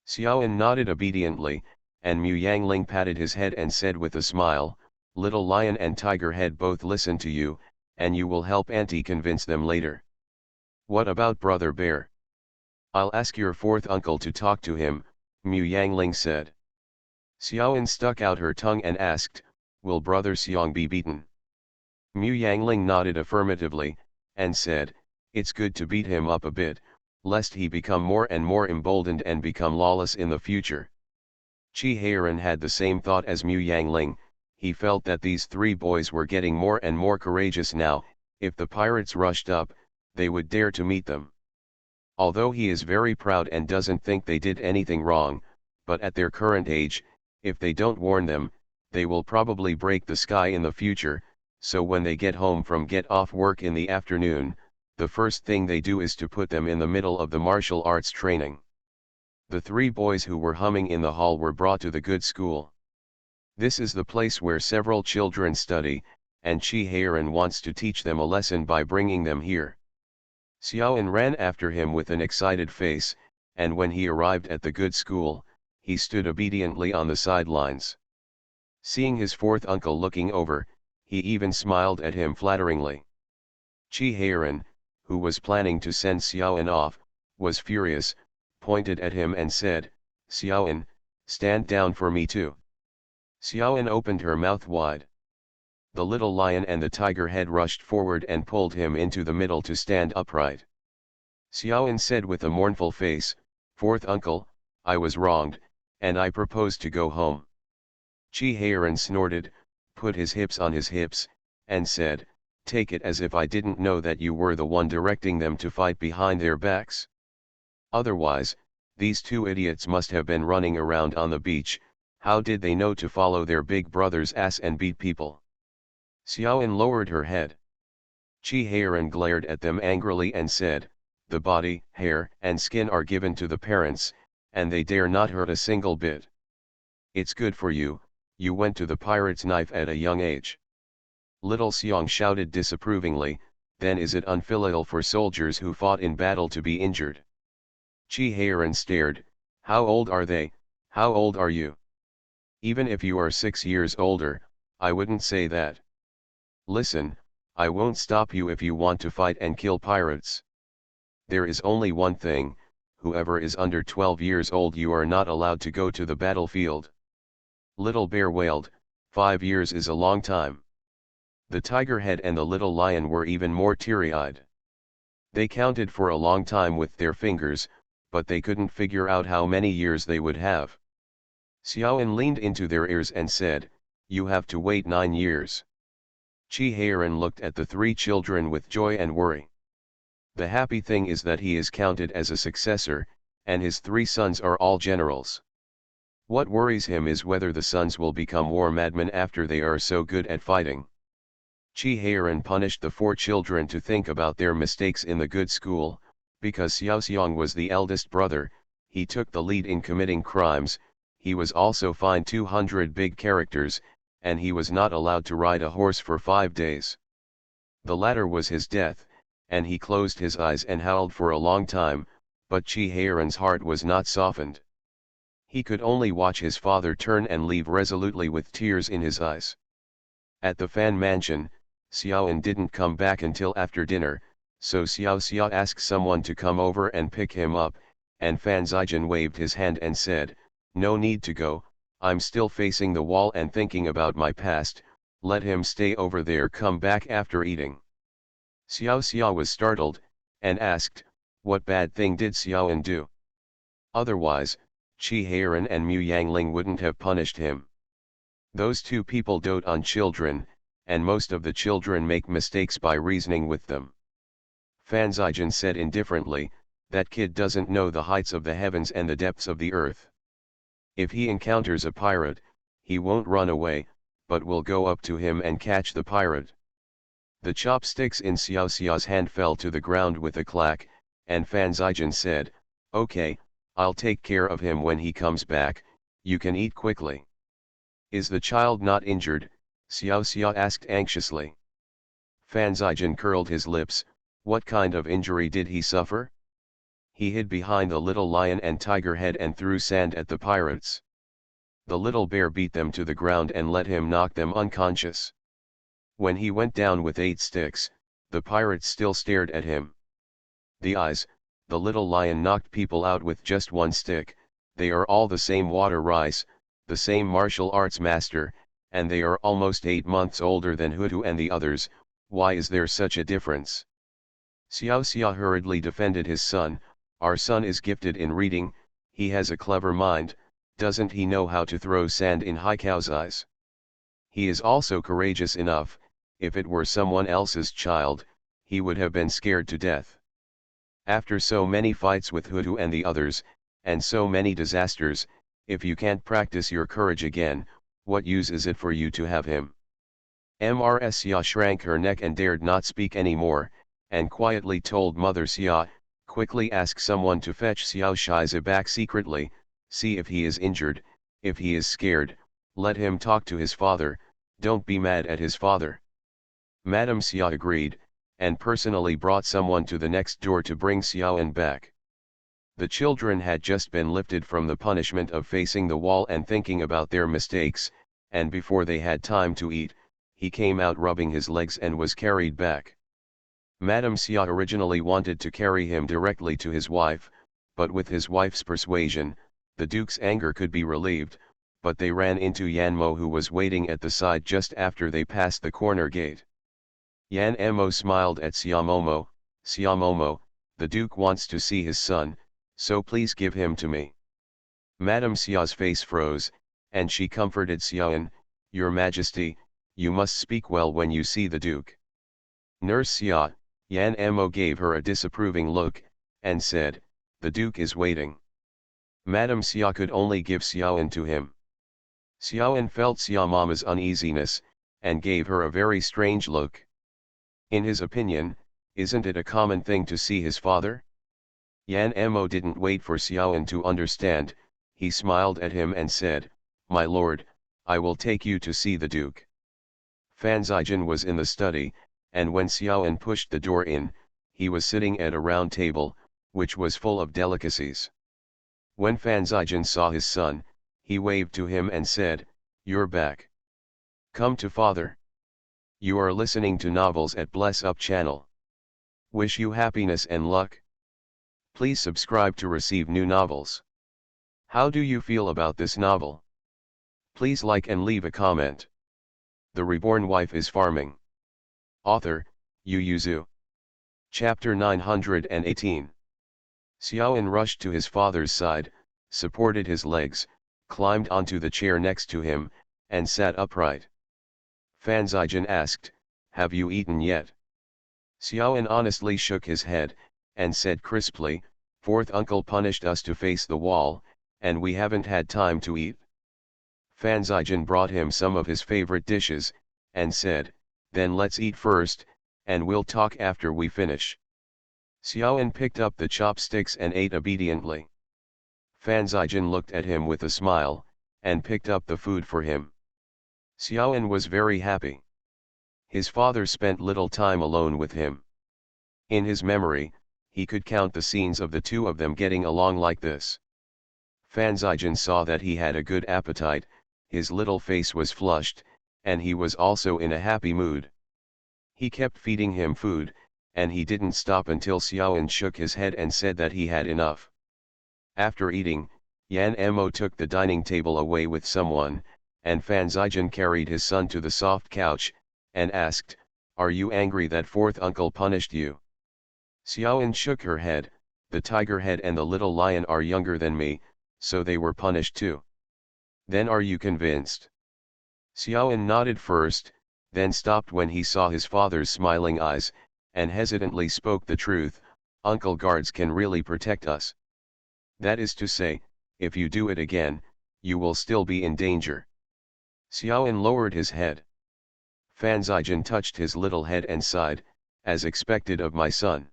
Xiaoan nodded obediently, and Mu Yangling patted his head and said with a smile, "Little Lion and Tiger Head both listen to you, and you will help Auntie convince them later. What about Brother Bear?" "I'll ask your 4th uncle to talk to him," Mu Yangling said. Xiaoan stuck out her tongue and asked, "Will Brother Xiong be beaten?" Mu Yangling nodded affirmatively, and said, "It's good to beat him up a bit, lest he become more and more emboldened and become lawless in the future." Chi Heiran had the same thought as Mu Yangling. He felt that these 3 boys were getting more and more courageous now. If the pirates rushed up, they would dare to meet them. Although he is very proud and doesn't think they did anything wrong, but at their current age, if they don't warn them, they will probably break the sky in the future. So when they get home from get off work in the afternoon, the first thing they do is to put them in the middle of the martial arts training. The 3 boys who were humming in the hall were brought to the good school. This is the place where several children study, and Chi Heiran wants to teach them a lesson by bringing them here. Xiaoan ran after him with an excited face, and when he arrived at the good school, he stood obediently on the sidelines. Seeing his 4th uncle looking over, he even smiled at him flatteringly. Chi Heiran, who was planning to send Xiaoan off, was furious, pointed at him and said, "Xiaoan, stand down for me too." Xiaoan opened her mouth wide. The little lion and the tiger head rushed forward and pulled him into the middle to stand upright. Xiaoan said with a mournful face, "4th uncle, I was wronged, and I propose to go home." Chi Heiran snorted, put his hips on his hips, and said, "Take it as if I didn't know that you were the one directing them to fight behind their backs. Otherwise, these 2 idiots must have been running around on the beach. How did they know to follow their big brother's ass and beat people?" Xiaoan lowered her head. Chi Heiran glared at them angrily and said, "The body, hair, and skin are given to the parents, and they dare not hurt a single bit. It's good for you, you went to the pirate's knife at a young age." Little Xiong shouted disapprovingly, "Then is it unfilial for soldiers who fought in battle to be injured?" Chi Heiran stared, "How old are they, how old are you? Even if you are 6 years older, I wouldn't say that. Listen, I won't stop you if you want to fight and kill pirates. There is only one thing, whoever is under 12 years old, you are not allowed to go to the battlefield. Little Bear wailed, 5 years is a long time. The tiger head and the little lion were even more teary-eyed. They counted for a long time with their fingers, but they couldn't figure out how many years they would have. Xiaoan leaned into their ears and said, "You have to wait 9 years. Chi Heiran looked at the 3 children with joy and worry. The happy thing is that he is counted as a successor, and his 3 sons are all generals. What worries him is whether the sons will become war madmen after they are so good at fighting." Chi Heiran punished the 4 children to think about their mistakes in the good school. Because Xiao Xiang was the eldest brother, he took the lead in committing crimes. He was also fined 200 big characters, and he was not allowed to ride a horse for 5 days. The latter was his death, and he closed his eyes and howled for a long time, but Chi Heiran's heart was not softened. He could only watch his father turn and leave resolutely with tears in his eyes. At the Fan mansion, Xiaoan didn't come back until after dinner, so Xiao Xia asked someone to come over and pick him up, and Fan Zijin waved his hand and said, "No need to go, I'm still facing the wall and thinking about my past, let him stay over there, come back after eating." Xiao Xia was startled, and asked, "What bad thing did Xiaoan do? Otherwise, Chi Heiran and Mu Yangling wouldn't have punished him. Those 2 people dote on children, and most of the children make mistakes by reasoning with them." Fan Zijin said indifferently, "That kid doesn't know the heights of the heavens and the depths of the earth. If he encounters a pirate, he won't run away, but will go up to him and catch the pirate." The chopsticks in Xiao Xia's hand fell to the ground with a clack, and Fan Zijin said, "Okay, I'll take care of him when he comes back, you can eat quickly." "Is the child not injured?" Xiao Xia asked anxiously. Fan Zijin curled his lips. "What kind of injury did he suffer?" "He hid behind the little lion and tiger head and threw sand at the pirates. The little bear beat them to the ground and let him knock them unconscious. When he went down with 8 sticks, the pirates still stared at him. The little lion knocked people out with just 1 stick, they are all the same water rice, the same martial arts master, and they are almost 8 months older than Hutu and the others. Why is there such a difference?" Xiao Xia hurriedly defended his son. "Our son is gifted in reading, he has a clever mind, doesn't he know how to throw sand in Haikau's eyes? He is also courageous enough, if it were someone else's child, he would have been scared to death. After so many fights with Hutu and the others, and so many disasters, if you can't practice your courage again, what use is it for you to have him?" Mrs. Xia shrank her neck and dared not speak any more, and quietly told Mother Xia, "Quickly ask someone to fetch Xiao Shize back secretly, see if he is injured, if he is scared, let him talk to his father, don't be mad at his father." Madame Xia agreed, and personally brought someone to the next door to bring Xiaoan back. The children had just been lifted from the punishment of facing the wall and thinking about their mistakes, and before they had time to eat, he came out rubbing his legs and was carried back. Madame Xia originally wanted to carry him directly to his wife, but with his wife's persuasion, the duke's anger could be relieved, but they ran into Yan Mo, who was waiting at the side just after they passed the corner gate. Yan Mo smiled at Xiaomomo. "Xiaomomo, the duke wants to see his son, so please give him to me." Madame Xia's face froze, and she comforted Xiaoan, "Your Majesty, you must speak well when you see the duke." "Nurse Xia," Yan Mo gave her a disapproving look, and said, "The duke is waiting." Madame Xia could only give Xiaoan to him. Xiaoan felt Xia Mama's uneasiness, and gave her a very strange look. In his opinion, isn't it a common thing to see his father? Yan Mo didn't wait for Xiaoan to understand, he smiled at him and said, "My lord, I will take you to see the duke." Fan Zijin was in the study, and when Xiaoan pushed the door in, he was sitting at a round table, which was full of delicacies. When Fan Zijin saw his son, he waved to him and said, "You're back. Come to father. You are listening to novels at Bless Up channel. Wish you happiness and luck." Please subscribe to receive new novels. How do you feel about this novel? Please like and leave a comment. The Reborn Wife is Farming. Author, Yu Yuzu. Chapter 918. Xiaoan rushed to his father's side, supported his legs, climbed onto the chair next to him, and sat upright. Fan Zijin asked, "Have you eaten yet?" Xiaoan honestly shook his head, and said crisply, "Fourth uncle punished us to face the wall, and we haven't had time to eat." Fan Zijin brought him some of his favorite dishes, and said, "Then let's eat first, and we'll talk after we finish." Xiaoan picked up the chopsticks and ate obediently. Fan Zijin looked at him with a smile, and picked up the food for him. Xiaoan was very happy. His father spent little time alone with him. In his memory, he could count the scenes of the two of them getting along like this. Fan Zijin saw that he had a good appetite, his little face was flushed, and he was also in a happy mood. He kept feeding him food, and he didn't stop until Xiaoan shook his head and said that he had enough. After eating, Yan Mo took the dining table away with someone, and Fan Zijin carried his son to the soft couch, and asked, "Are you angry that fourth uncle punished you?" Xiaoan shook her head, "The tiger head and the little lion are younger than me, so they were punished too." "Then are you convinced?" Xiaoan nodded first, then stopped when he saw his father's smiling eyes, and hesitantly spoke the truth, "Uncle guards can really protect us. That is to say, if you do it again, you will still be in danger." Xiaoan lowered his head. Fan Zijin touched his little head and sighed, "As expected of my son."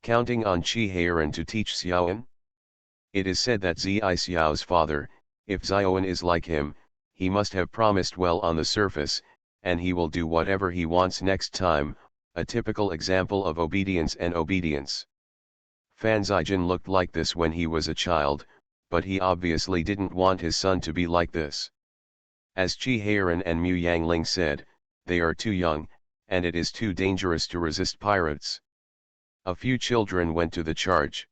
Counting on Qi Heiran to teach Xiaoan? It is said that Zi Xiao's father, if Xiaoan is like him, he must have promised well on the surface, and he will do whatever he wants next time, a typical example of obedience and obedience. Fan Zijin looked like this when he was a child, but he obviously didn't want his son to be like this. As Qi Heiran and Mu Yangling said, they are too young, and it is too dangerous to resist pirates. A few children went to the charge.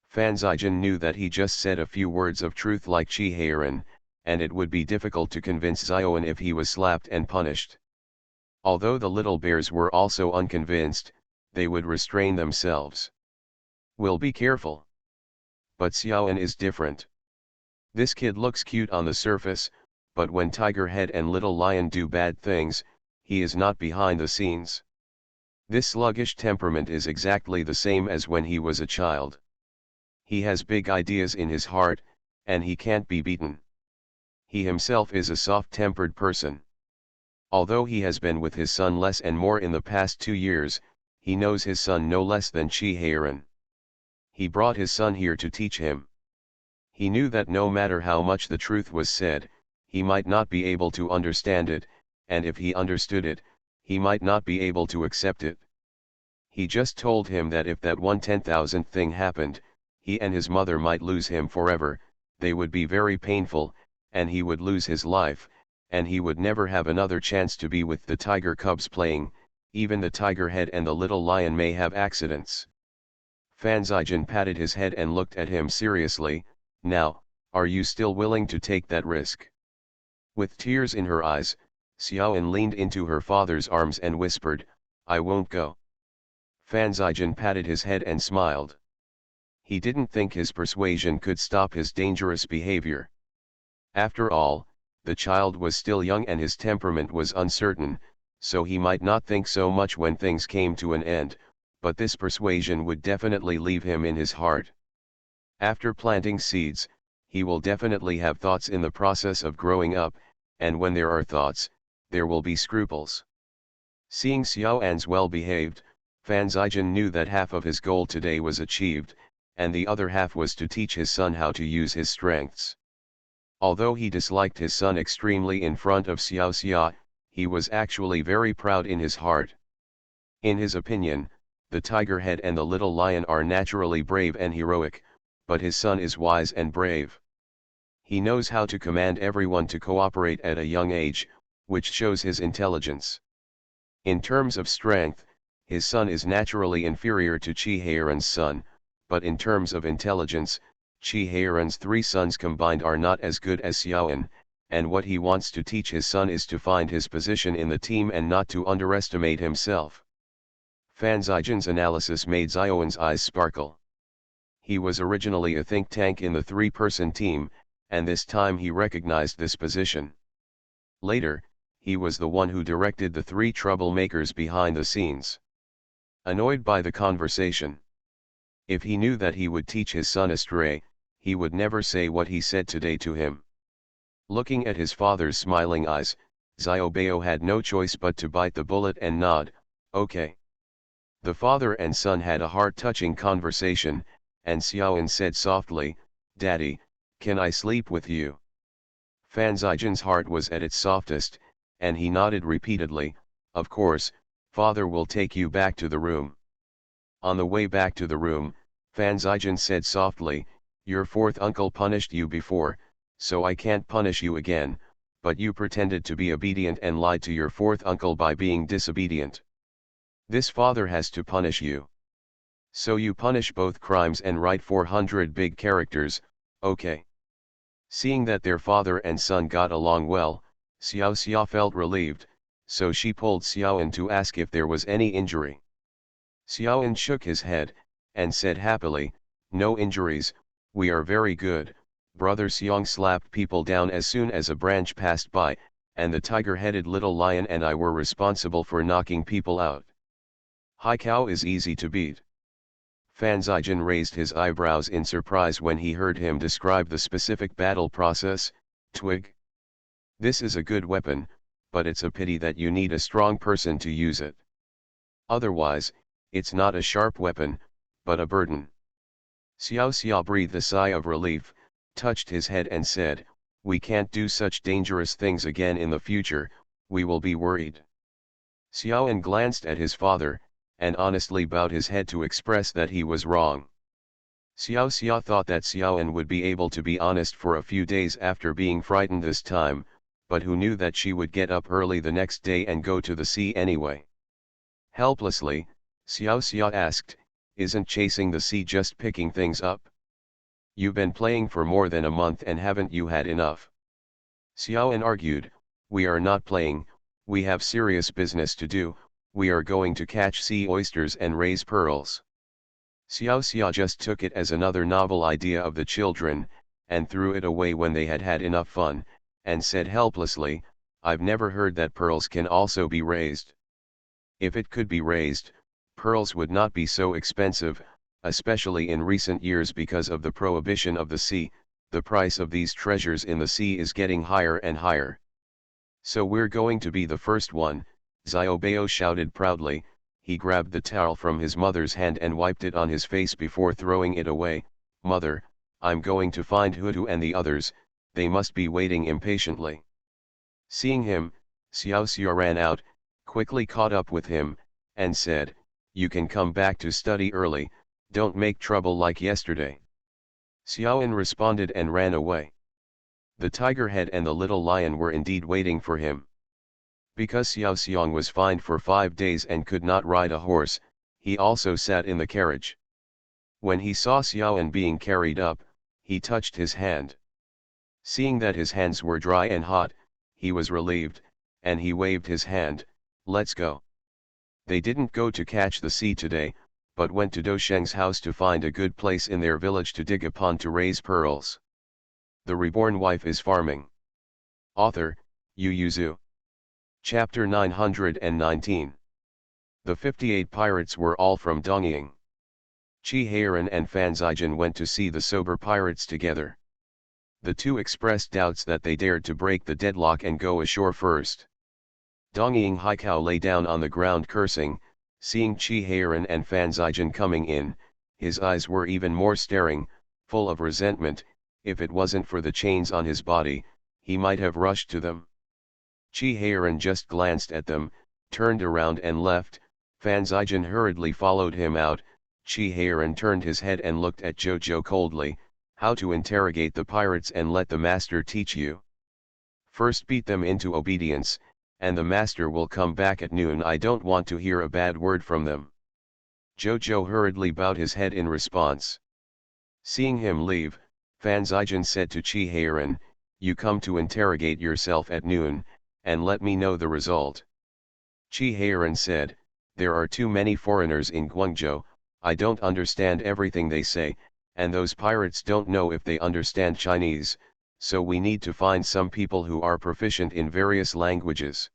Fan Zijin knew that he just said a few words of truth like Qi Heiran, and it would be difficult to convince Xiaoan if he was slapped and punished. Although the little bears were also unconvinced, they would restrain themselves. "We'll be careful." But Xiaoan is different. This kid looks cute on the surface, but when Tiger Head and Little Lion do bad things, he is not behind the scenes. This sluggish temperament is exactly the same as when he was a child. He has big ideas in his heart, and he can't be beaten. He himself is a soft-tempered person. Although he has been with his son less and more in the past 2 years, he knows his son no less than Qi Heiran. He brought his son here to teach him. He knew that no matter how much the truth was said, he might not be able to understand it, and if he understood it, he might not be able to accept it. He just told him that if that 1/10,000th thing happened, he and his mother might lose him forever, they would be very painful, and he would lose his life, and he would never have another chance to be with the tiger cubs playing. Even the tiger head and the little lion may have accidents. Fan Zijin patted his head and looked at him seriously. "Now, are you still willing to take that risk?" With tears in her eyes, Xiaoan leaned into her father's arms and whispered, "I won't go." Fan Zijin patted his head and smiled. He didn't think his persuasion could stop his dangerous behavior. After all, the child was still young and his temperament was uncertain, so he might not think so much when things came to an end, but this persuasion would definitely leave him in his heart. After planting seeds, he will definitely have thoughts in the process of growing up, and when there are thoughts, there will be scruples. Seeing Xiaoan's well-behaved, Fan Zijin knew that half of his goal today was achieved, and the other half was to teach his son how to use his strengths. Although he disliked his son extremely in front of Xiao Xia, he was actually very proud in his heart. In his opinion, the tiger head and the little lion are naturally brave and heroic, but his son is wise and brave. He knows how to command everyone to cooperate at a young age, which shows his intelligence. In terms of strength, his son is naturally inferior to Qi Heiran's son, but in terms of intelligence, Chi Heiran's 3 sons combined are not as good as Xiaoan, and what he wants to teach his son is to find his position in the team and not to underestimate himself. Fan Zijin's analysis made Xiaoan's eyes sparkle. He was originally a think tank in the 3-person team, and this time he recognized this position. Later, he was the one who directed the 3 troublemakers behind the scenes. Annoyed by the conversation. If he knew that he would teach his son astray, he would never say what he said today to him. Looking at his father's smiling eyes, Xiaobao had no choice but to bite the bullet and nod, okay. The father and son had a heart-touching conversation, and Xiaoan said softly, Daddy, can I sleep with you? Fan Zijin's heart was at its softest, and he nodded repeatedly, of course, father will take you back to the room. On the way back to the room, Fan Zijin said softly, your 4th uncle punished you before, so I can't punish you again, but you pretended to be obedient and lied to your 4th uncle by being disobedient. This father has to punish you. So you punish both crimes and write 400 big characters, okay. Seeing that their father and son got along well, Xiao Xia felt relieved, so she pulled Xiaoan to ask if there was any injury. Xiaoan shook his head, and said happily, no injuries, we are very good. Brother Xiong slapped people down as soon as a branch passed by, and the tiger-headed little lion and I were responsible for knocking people out. Haikao is easy to beat. Fan Zijin raised his eyebrows in surprise when he heard him describe the specific battle process, twig. This is a good weapon, but it's a pity that you need a strong person to use it. Otherwise, it's not a sharp weapon, but a burden. Xiao Xia breathed a sigh of relief, touched his head and said, we can't do such dangerous things again in the future, we will be worried. Xiaoan glanced at his father, and honestly bowed his head to express that he was wrong. Xiao Xia thought that Xiaoan would be able to be honest for a few days after being frightened this time, but who knew that she would get up early the next day and go to the sea anyway. Helplessly, Xiao Xia asked, isn't chasing the sea just picking things up? You've been playing for more than a month and haven't you had enough? Xiaoan argued, we are not playing, we have serious business to do, we are going to catch sea oysters and raise pearls. Xiao Xia just took it as another novel idea of the children, and threw it away when they had had enough fun, and said helplessly, I've never heard that pearls can also be raised. If it could be raised, pearls would not be so expensive, especially in recent years because of the prohibition of the sea, the price of these treasures in the sea is getting higher and higher. So we're going to be the first one, Xiaobao shouted proudly. He grabbed the towel from his mother's hand and wiped it on his face before throwing it away. Mother, I'm going to find Hutu and the others, they must be waiting impatiently. Seeing him, Xiao Xia ran out, quickly caught up with him, and said, you can come back to study early, don't make trouble like yesterday. Xiaoan responded and ran away. The tiger head and the little lion were indeed waiting for him. Because Xiao Xiong was fined for 5 days and could not ride a horse, he also sat in the carriage. When he saw Xiaoan being carried up, he touched his hand. Seeing that his hands were dry and hot, he was relieved, and he waved his hand, let's go. They didn't go to catch the sea today, but went to Dosheng's house to find a good place in their village to dig a pond to raise pearls. The Reborn Wife is Farming. Author, Yu Zhu. Chapter 919. The 58 pirates were all from Dongying. Chi Heiran and Fan Zijin went to see the sober pirates together. The two expressed doubts that they dared to break the deadlock and go ashore first. Dongying Haikao lay down on the ground cursing, seeing Chi Heiran and Fan Zijin coming in, his eyes were even more staring, full of resentment. If it wasn't for the chains on his body, he might have rushed to them. Chi Heiran just glanced at them, turned around and left. Fan Zijin hurriedly followed him out. Chi Heiran turned his head and looked at Jojo coldly, how to interrogate the pirates and let the master teach you. First beat them into obedience, and the master will come back at noon. I don't want to hear a bad word from them. Jojo hurriedly bowed his head in response. Seeing him leave, Fan Zijin said to Chi Heiran, "You come to interrogate yourself at noon, and let me know the result." Chi Heiran said, "There are too many foreigners in Guangzhou, I don't understand everything they say, and those pirates don't know if they understand Chinese, so we need to find some people who are proficient in various languages.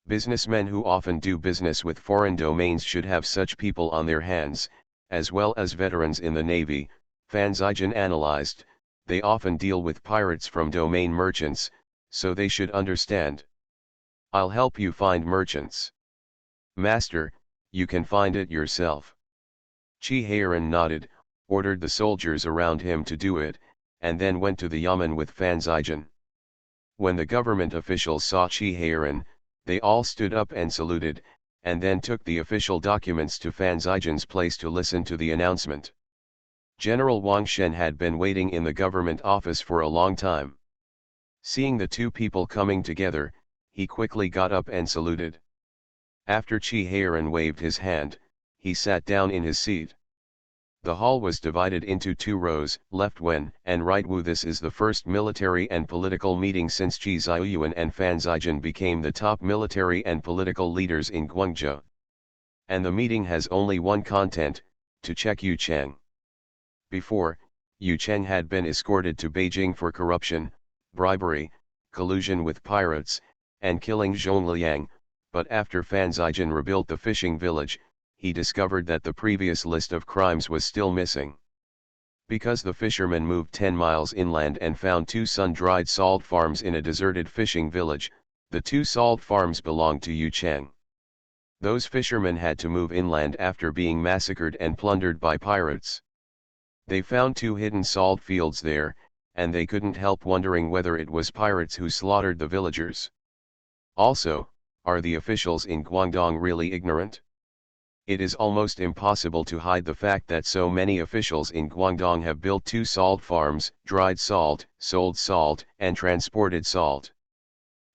Businessmen who often do business with foreign domains should have such people on their hands, as well as veterans in the Navy." Fan Zijin analyzed, "They often deal with pirates from domain merchants, so they should understand. I'll help you find merchants." "Master, you can find it yourself." Chi Heiran nodded, ordered the soldiers around him to do it, and then went to the yamen with Fan Zijin. When the government officials saw Chi Heiran, they all stood up and saluted, and then took the official documents to Fan Zijin's place to listen to the announcement. General Wang Shen had been waiting in the government office for a long time. Seeing the two people coming together, he quickly got up and saluted. After Chi Heiran waved his hand, he sat down in his seat. The hall was divided into two rows, left Wen and right Wu. This is the first military and political meeting since Chi Ziyuan and Fan Zijin became the top military and political leaders in Guangzhou. And the meeting has only one content: to check Yu Cheng. Before, Yu Cheng had been escorted to Beijing for corruption, bribery, collusion with pirates, and killing Zhongliang, but after Fan Zijin rebuilt the fishing village, he discovered that the previous list of crimes was still missing. Because the fishermen moved 10 miles inland and found 2 sun-dried salt farms in a deserted fishing village, the 2 salt farms belonged to Yu Cheng. Those fishermen had to move inland after being massacred and plundered by pirates. They found 2 hidden salt fields there, and they couldn't help wondering whether it was pirates who slaughtered the villagers. Also, are the officials in Guangdong really ignorant? It is almost impossible to hide the fact that so many officials in Guangdong have built 2 salt farms, dried salt, sold salt, and transported salt.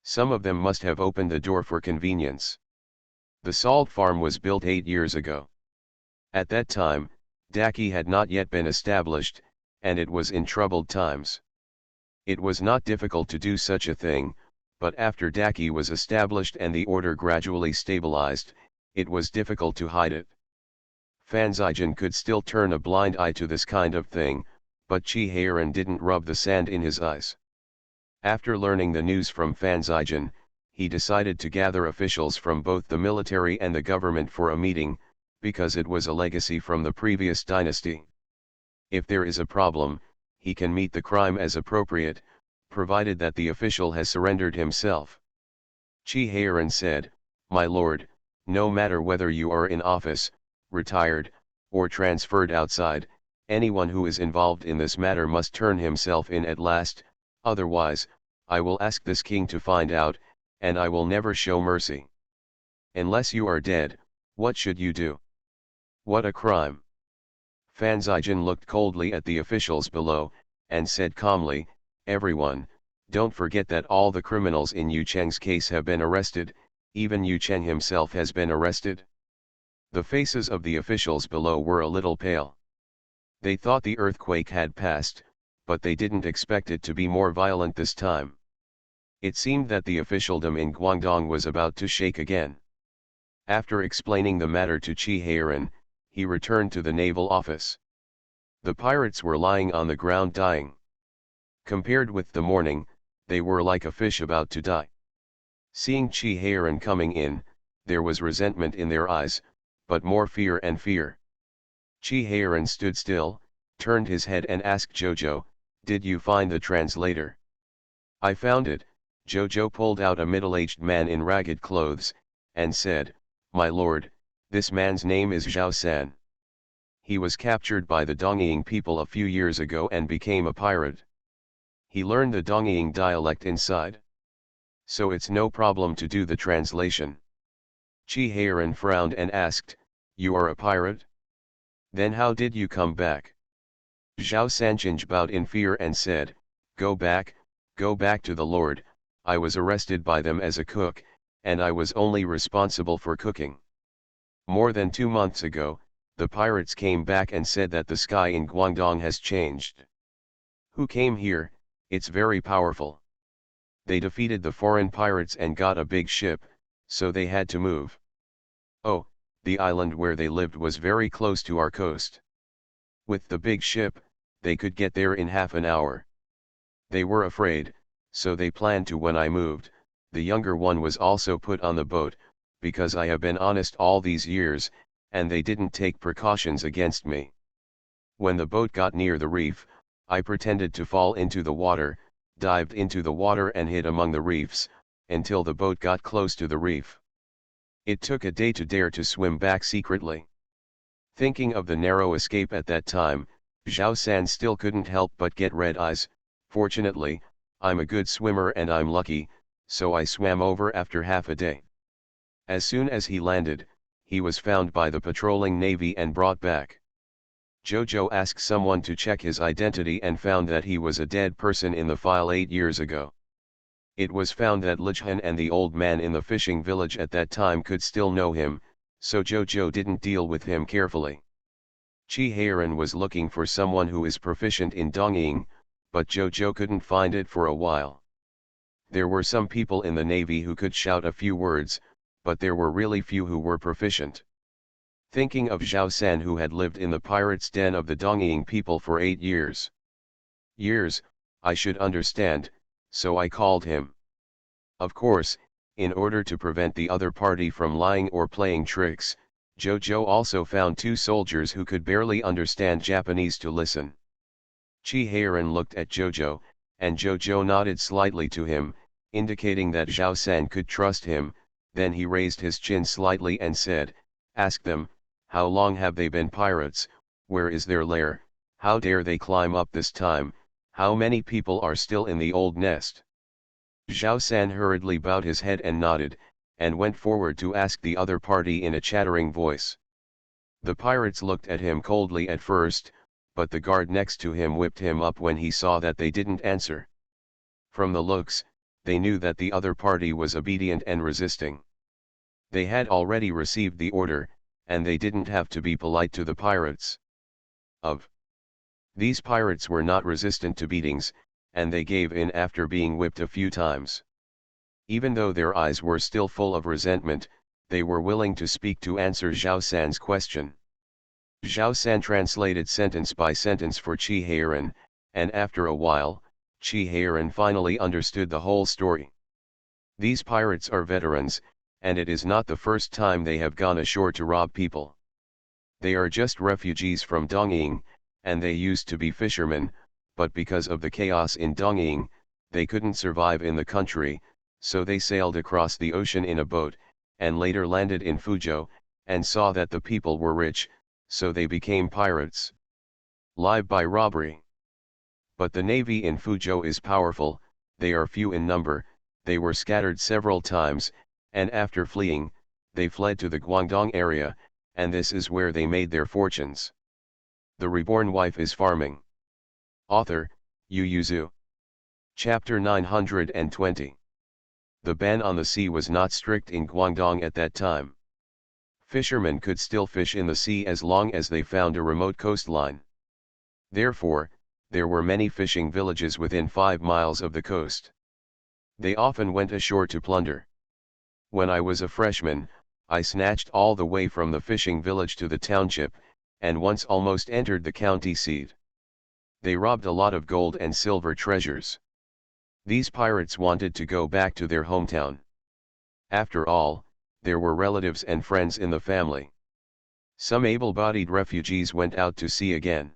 Some of them must have opened the door for convenience. The salt farm was built 8 years ago. At that time, Daki had not yet been established, and it was in troubled times. It was not difficult to do such a thing, but after Daki was established and the order gradually stabilized, it was difficult to hide it. Fan Zijin could still turn a blind eye to this kind of thing, but Chi Heiran didn't rub the sand in his eyes. After learning the news from Fan Zijin, he decided to gather officials from both the military and the government for a meeting, because it was a legacy from the previous dynasty. If there is a problem, he can meet the crime as appropriate, provided that the official has surrendered himself. Chi Heiran said, "My lord, no matter whether you are in office, retired, or transferred outside, anyone who is involved in this matter must turn himself in at last, otherwise, I will ask this king to find out, and I will never show mercy. Unless you are dead, what should you do?" "What a crime!" Fan Zijin looked coldly at the officials below, and said calmly, "Everyone, don't forget that all the criminals in Yu Cheng's case have been arrested, even Yu Cheng himself has been arrested." The faces of the officials below were a little pale. They thought the earthquake had passed, but they didn't expect it to be more violent this time. It seemed that the officialdom in Guangdong was about to shake again. After explaining the matter to Chi Heiran, he returned to the naval office. The pirates were lying on the ground dying. Compared with the morning, they were like a fish about to die. Seeing Chi Heiran coming in, there was resentment in their eyes, but more fear and fear. Chi Heiran stood still, turned his head and asked Jojo, "Did you find the translator?" "I found it." Jojo pulled out a middle-aged man in ragged clothes, and said, "My lord, this man's name is Zhao San. He was captured by the Dongying people a few years ago and became a pirate. He learned the Dongying dialect inside. So it's no problem to do the translation." Chi Heiran frowned and asked, "You are a pirate? Then how did you come back?" Zhao Sanqing bowed in fear and said, go back to the Lord, I was arrested by them as a cook, and I was only responsible for cooking. More than 2 months ago, the pirates came back and said that the sky in Guangdong has changed. Who came here? It's very powerful. They defeated the foreign pirates and got a big ship, so they had to move. Oh, the island where they lived was very close to our coast. With the big ship, they could get there in half an hour. They were afraid, so they planned to when I moved. The younger one was also put on the boat, because I have been honest all these years, and they didn't take precautions against me. When the boat got near the reef, I pretended to fall into the water, dived into the water and hid among the reefs, until the boat got close to the reef. It took a day to dare to swim back secretly. Thinking of the narrow escape at that time, Zhao San still couldn't help but get red eyes. Fortunately, I'm a good swimmer and I'm lucky, so I swam over after half a day. As soon as he landed, he was found by the patrolling navy and brought back. Jojo asked someone to check his identity and found that he was a dead person in the file 8 years ago. It was found that Lichhan and the old man in the fishing village at that time could still know him, so Jojo didn't deal with him carefully. Chi Heiran was looking for someone who is proficient in Dongying, but Jojo couldn't find it for a while. There were some people in the navy who could shout a few words, but there were really few who were proficient. Thinking of Zhao San who had lived in the pirates' den of the Dongying people for 8 years. Years, I should understand, so I called him. Of course, in order to prevent the other party from lying or playing tricks, Jojo also found 2 soldiers who could barely understand Japanese to listen. Chi Heiran looked at Jojo, and Jojo nodded slightly to him, indicating that Zhao San could trust him. Then he raised his chin slightly and said, "Ask them, how long have they been pirates, where is their lair, how dare they climb up this time, how many people are still in the old nest?" Zhao San hurriedly bowed his head and nodded, and went forward to ask the other party in a chattering voice. The pirates looked at him coldly at first, but the guard next to him whipped him up when he saw that they didn't answer. From the looks, they knew that the other party was obedient and resisting. They had already received the order, and they didn't have to be polite to the pirates. These pirates were not resistant to beatings, and they gave in after being whipped a few times. Even though their eyes were still full of resentment, they were willing to speak to answer Zhao San's question. Zhao San translated sentence by sentence for Chi Heiran, and after a while, Chi Heiran finally understood the whole story. These pirates are veterans, and it is not the first time they have gone ashore to rob people. They are just refugees from Dongying, and they used to be fishermen, but because of the chaos in Dongying, they couldn't survive in the country, so they sailed across the ocean in a boat, and later landed in Fuzhou, and saw that the people were rich, so they became pirates. Live by robbery. But the navy in Fuzhou is powerful, they are few in number, they were scattered several times, and after fleeing, they fled to the Guangdong area, and this is where they made their fortunes. The Reborn Wife is Farming. Author, Yu Zhu. Chapter 920. The ban on the sea was not strict in Guangdong at that time. Fishermen could still fish in the sea as long as they found a remote coastline. Therefore, there were many fishing villages within 5 miles of the coast. They often went ashore to plunder. When I was a freshman, I snatched all the way from the fishing village to the township, and once almost entered the county seat. They robbed a lot of gold and silver treasures. These pirates wanted to go back to their hometown. After all, there were relatives and friends in the family. Some able-bodied refugees went out to sea again.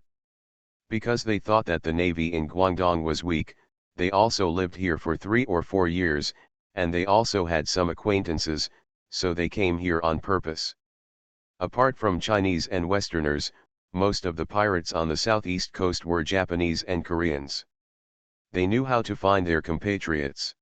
Because they thought that the navy in Guangdong was weak, they also lived here for 3 or 4 years, and they also had some acquaintances, so they came here on purpose. Apart from Chinese and Westerners, most of the pirates on the southeast coast were Japanese and Koreans. They knew how to find their compatriots.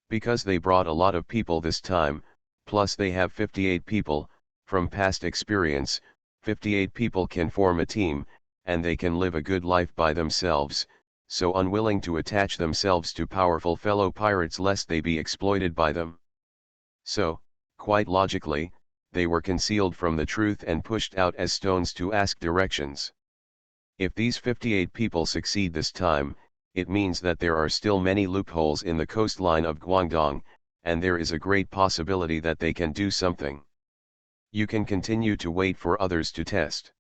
Because they brought a lot of people this time, plus they have 58 people, from past experience, 58 people can form a team, and they can live a good life by themselves, so unwilling to attach themselves to powerful fellow pirates lest they be exploited by them. So, quite logically, they were concealed from the truth and pushed out as stones to ask directions. If these 58 people succeed this time, it means that there are still many loopholes in the coastline of Guangdong, and there is a great possibility that they can do something. You can continue to wait for others to test.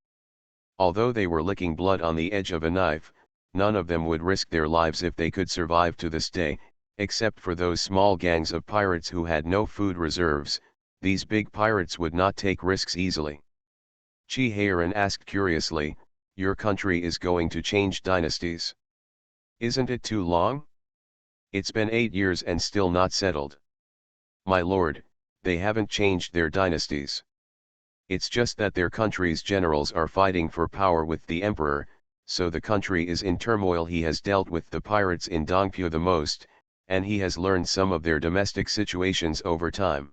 Although they were licking blood on the edge of a knife, none of them would risk their lives if they could survive to this day, except for those small gangs of pirates who had no food reserves. These big pirates would not take risks easily. Chi Heiran asked curiously, "Your country is going to change dynasties? Isn't it too long? It's been 8 years and still not settled." "My lord, they haven't changed their dynasties. It's just that their country's generals are fighting for power with the emperor, so the country is in turmoil. He has dealt with the pirates in Dongpu the most, and he has learned some of their domestic situations over time.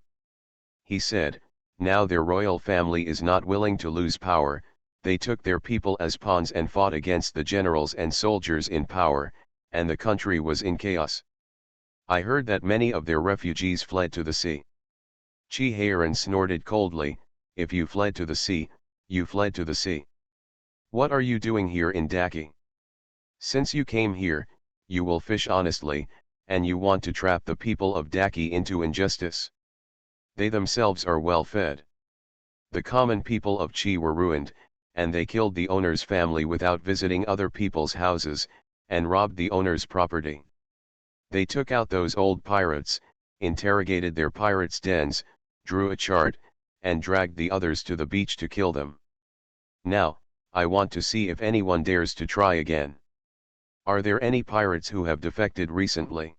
He said, now their royal family is not willing to lose power. They took their people as pawns and fought against the generals and soldiers in power, and the country was in chaos. I heard that many of their refugees fled to the sea." Chi Heiran snorted coldly, "If you fled to the sea, you fled to the sea. What are you doing here in Daki? Since you came here, you will fish honestly, and you want to trap the people of Daki into injustice. They themselves are well fed. The common people of Chi were ruined, and they killed the owner's family without visiting other people's houses, and robbed the owner's property. They took out those old pirates, interrogated their pirates' dens, drew a chart, and dragged the others to the beach to kill them. Now, I want to see if anyone dares to try again. Are there any pirates who have defected recently?"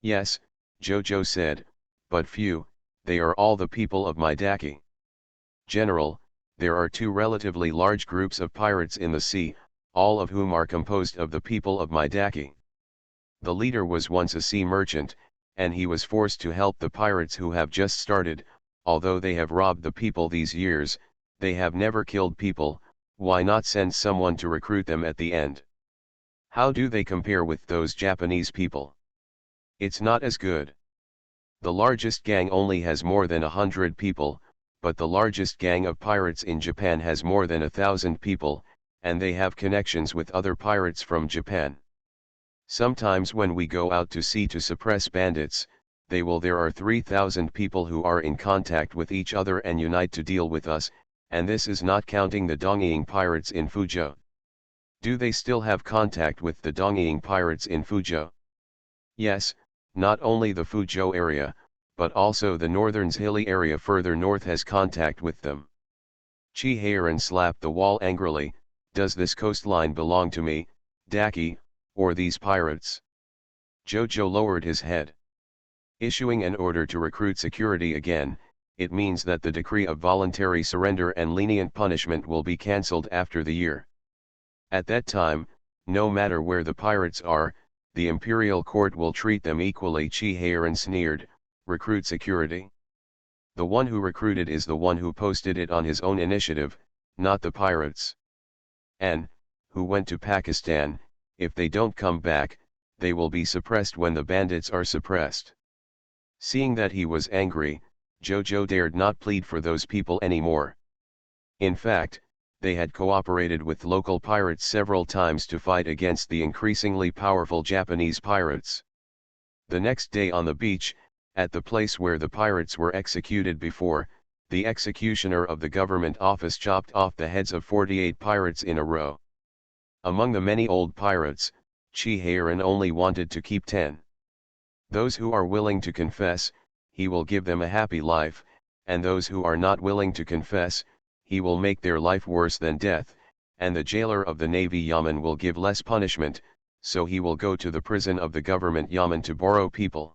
"Yes," Jojo said, "but few. They are all the people of my Daki. General, there are 2 relatively large groups of pirates in the sea, all of whom are composed of the people of my Daki. The leader was once a sea merchant, and he was forced to help the pirates who have just started. Although they have robbed the people these years, they have never killed people. Why not send someone to recruit them at the end? How do they compare with those Japanese people? It's not as good. The largest gang only has more than 100 people, but the largest gang of pirates in Japan has more than 1,000 people, and they have connections with other pirates from Japan. Sometimes when we go out to sea to suppress bandits, there are 3,000 people who are in contact with each other and unite to deal with us, and this is not counting the Dongying pirates in Fuzhou." "Do they still have contact with the Dongying pirates in Fuzhou?" "Yes, not only the Fuzhou area, but also the northern's hilly area further north has contact with them." Chi Heiran slapped the wall angrily, "Does this coastline belong to me, Daki, or these pirates?" Jojo lowered his head. "Issuing an order to recruit security again, it means that the decree of voluntary surrender and lenient punishment will be cancelled after the year. At that time, no matter where the pirates are, the imperial court will treat them equally." Chi Heiran sneered, "Recruit security? The one who recruited is the one who posted it on his own initiative, not the pirates. And, who went to Pakistan, if they don't come back, they will be suppressed when the bandits are suppressed." Seeing that he was angry, Jojo dared not plead for those people anymore. In fact, they had cooperated with local pirates several times to fight against the increasingly powerful Japanese pirates. The next day on the beach, at the place where the pirates were executed before, the executioner of the government office chopped off the heads of 48 pirates in a row. Among the many old pirates, Chi Heiran only wanted to keep 10. Those who are willing to confess, he will give them a happy life, and those who are not willing to confess, he will make their life worse than death, and the jailer of the Navy Yamen will give less punishment, so he will go to the prison of the government Yamen to borrow people.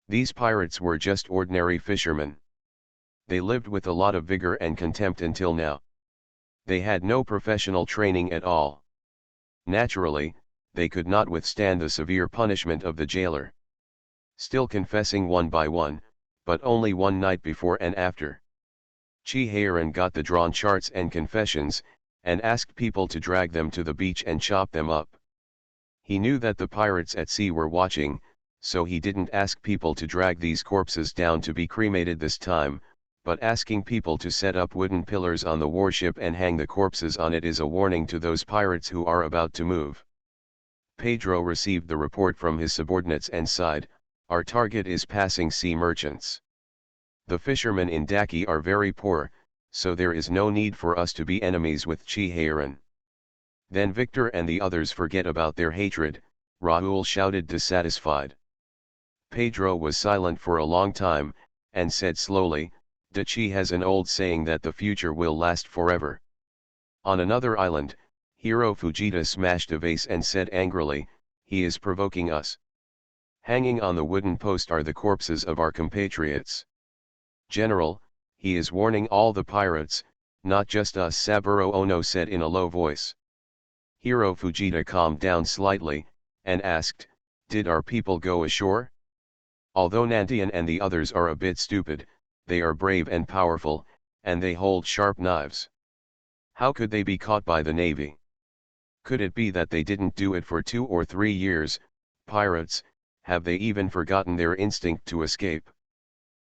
These pirates were just ordinary fishermen. They lived with a lot of vigor and contempt until now. They had no professional training at all. Naturally, they could not withstand the severe punishment of the jailer. Still confessing one by one, but only one night before and after. Chi Heiran got the drawn charts and confessions, and asked people to drag them to the beach and chop them up. He knew that the pirates at sea were watching, so he didn't ask people to drag these corpses down to be cremated this time, but asking people to set up wooden pillars on the warship and hang the corpses on it is a warning to those pirates who are about to move. Pedro received the report from his subordinates and sighed, "Our target is passing sea merchants. The fishermen in Daki are very poor, so there is no need for us to be enemies with Chihayran." Then Victor and the others forget about their hatred, Raoul shouted dissatisfied. Pedro was silent for a long time, and said slowly, "Dachi has an old saying that the future will last forever." On another island, Hiro Fujita smashed a vase and said angrily, "He is provoking us. Hanging on the wooden post are the corpses of our compatriots. General, he is warning all the pirates, not just us," Saburo Ono said in a low voice. Hiro Fujita calmed down slightly, and asked, "Did our people go ashore?" Although Nantian and the others are a bit stupid, they are brave and powerful, and they hold sharp knives. How could they be caught by the navy? Could it be that they didn't do it for 2 or 3 years? Pirates, have they even forgotten their instinct to escape?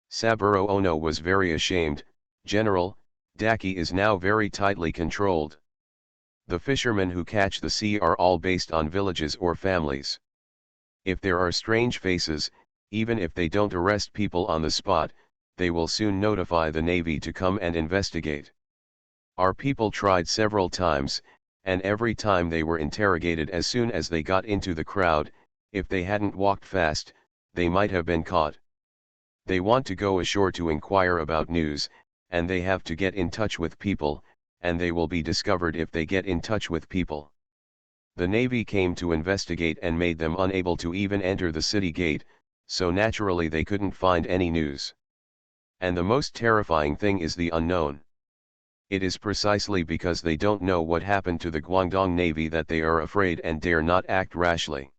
Saburo Ono was very ashamed. "General, Daki is now very tightly controlled. The fishermen who catch the sea are all based on villages or families. If there are strange faces, even if they don't arrest people on the spot, they will soon notify the navy to come and investigate. Our people tried several times, and every time they were interrogated as soon as they got into the crowd. If they hadn't walked fast, they might have been caught. They want to go ashore to inquire about news, and they have to get in touch with people, and they will be discovered if they get in touch with people. The navy came to investigate and made them unable to even enter the city gate, so naturally they couldn't find any news. And the most terrifying thing is the unknown. It is precisely because they don't know what happened to the Guangdong Navy that they are afraid and dare not act rashly.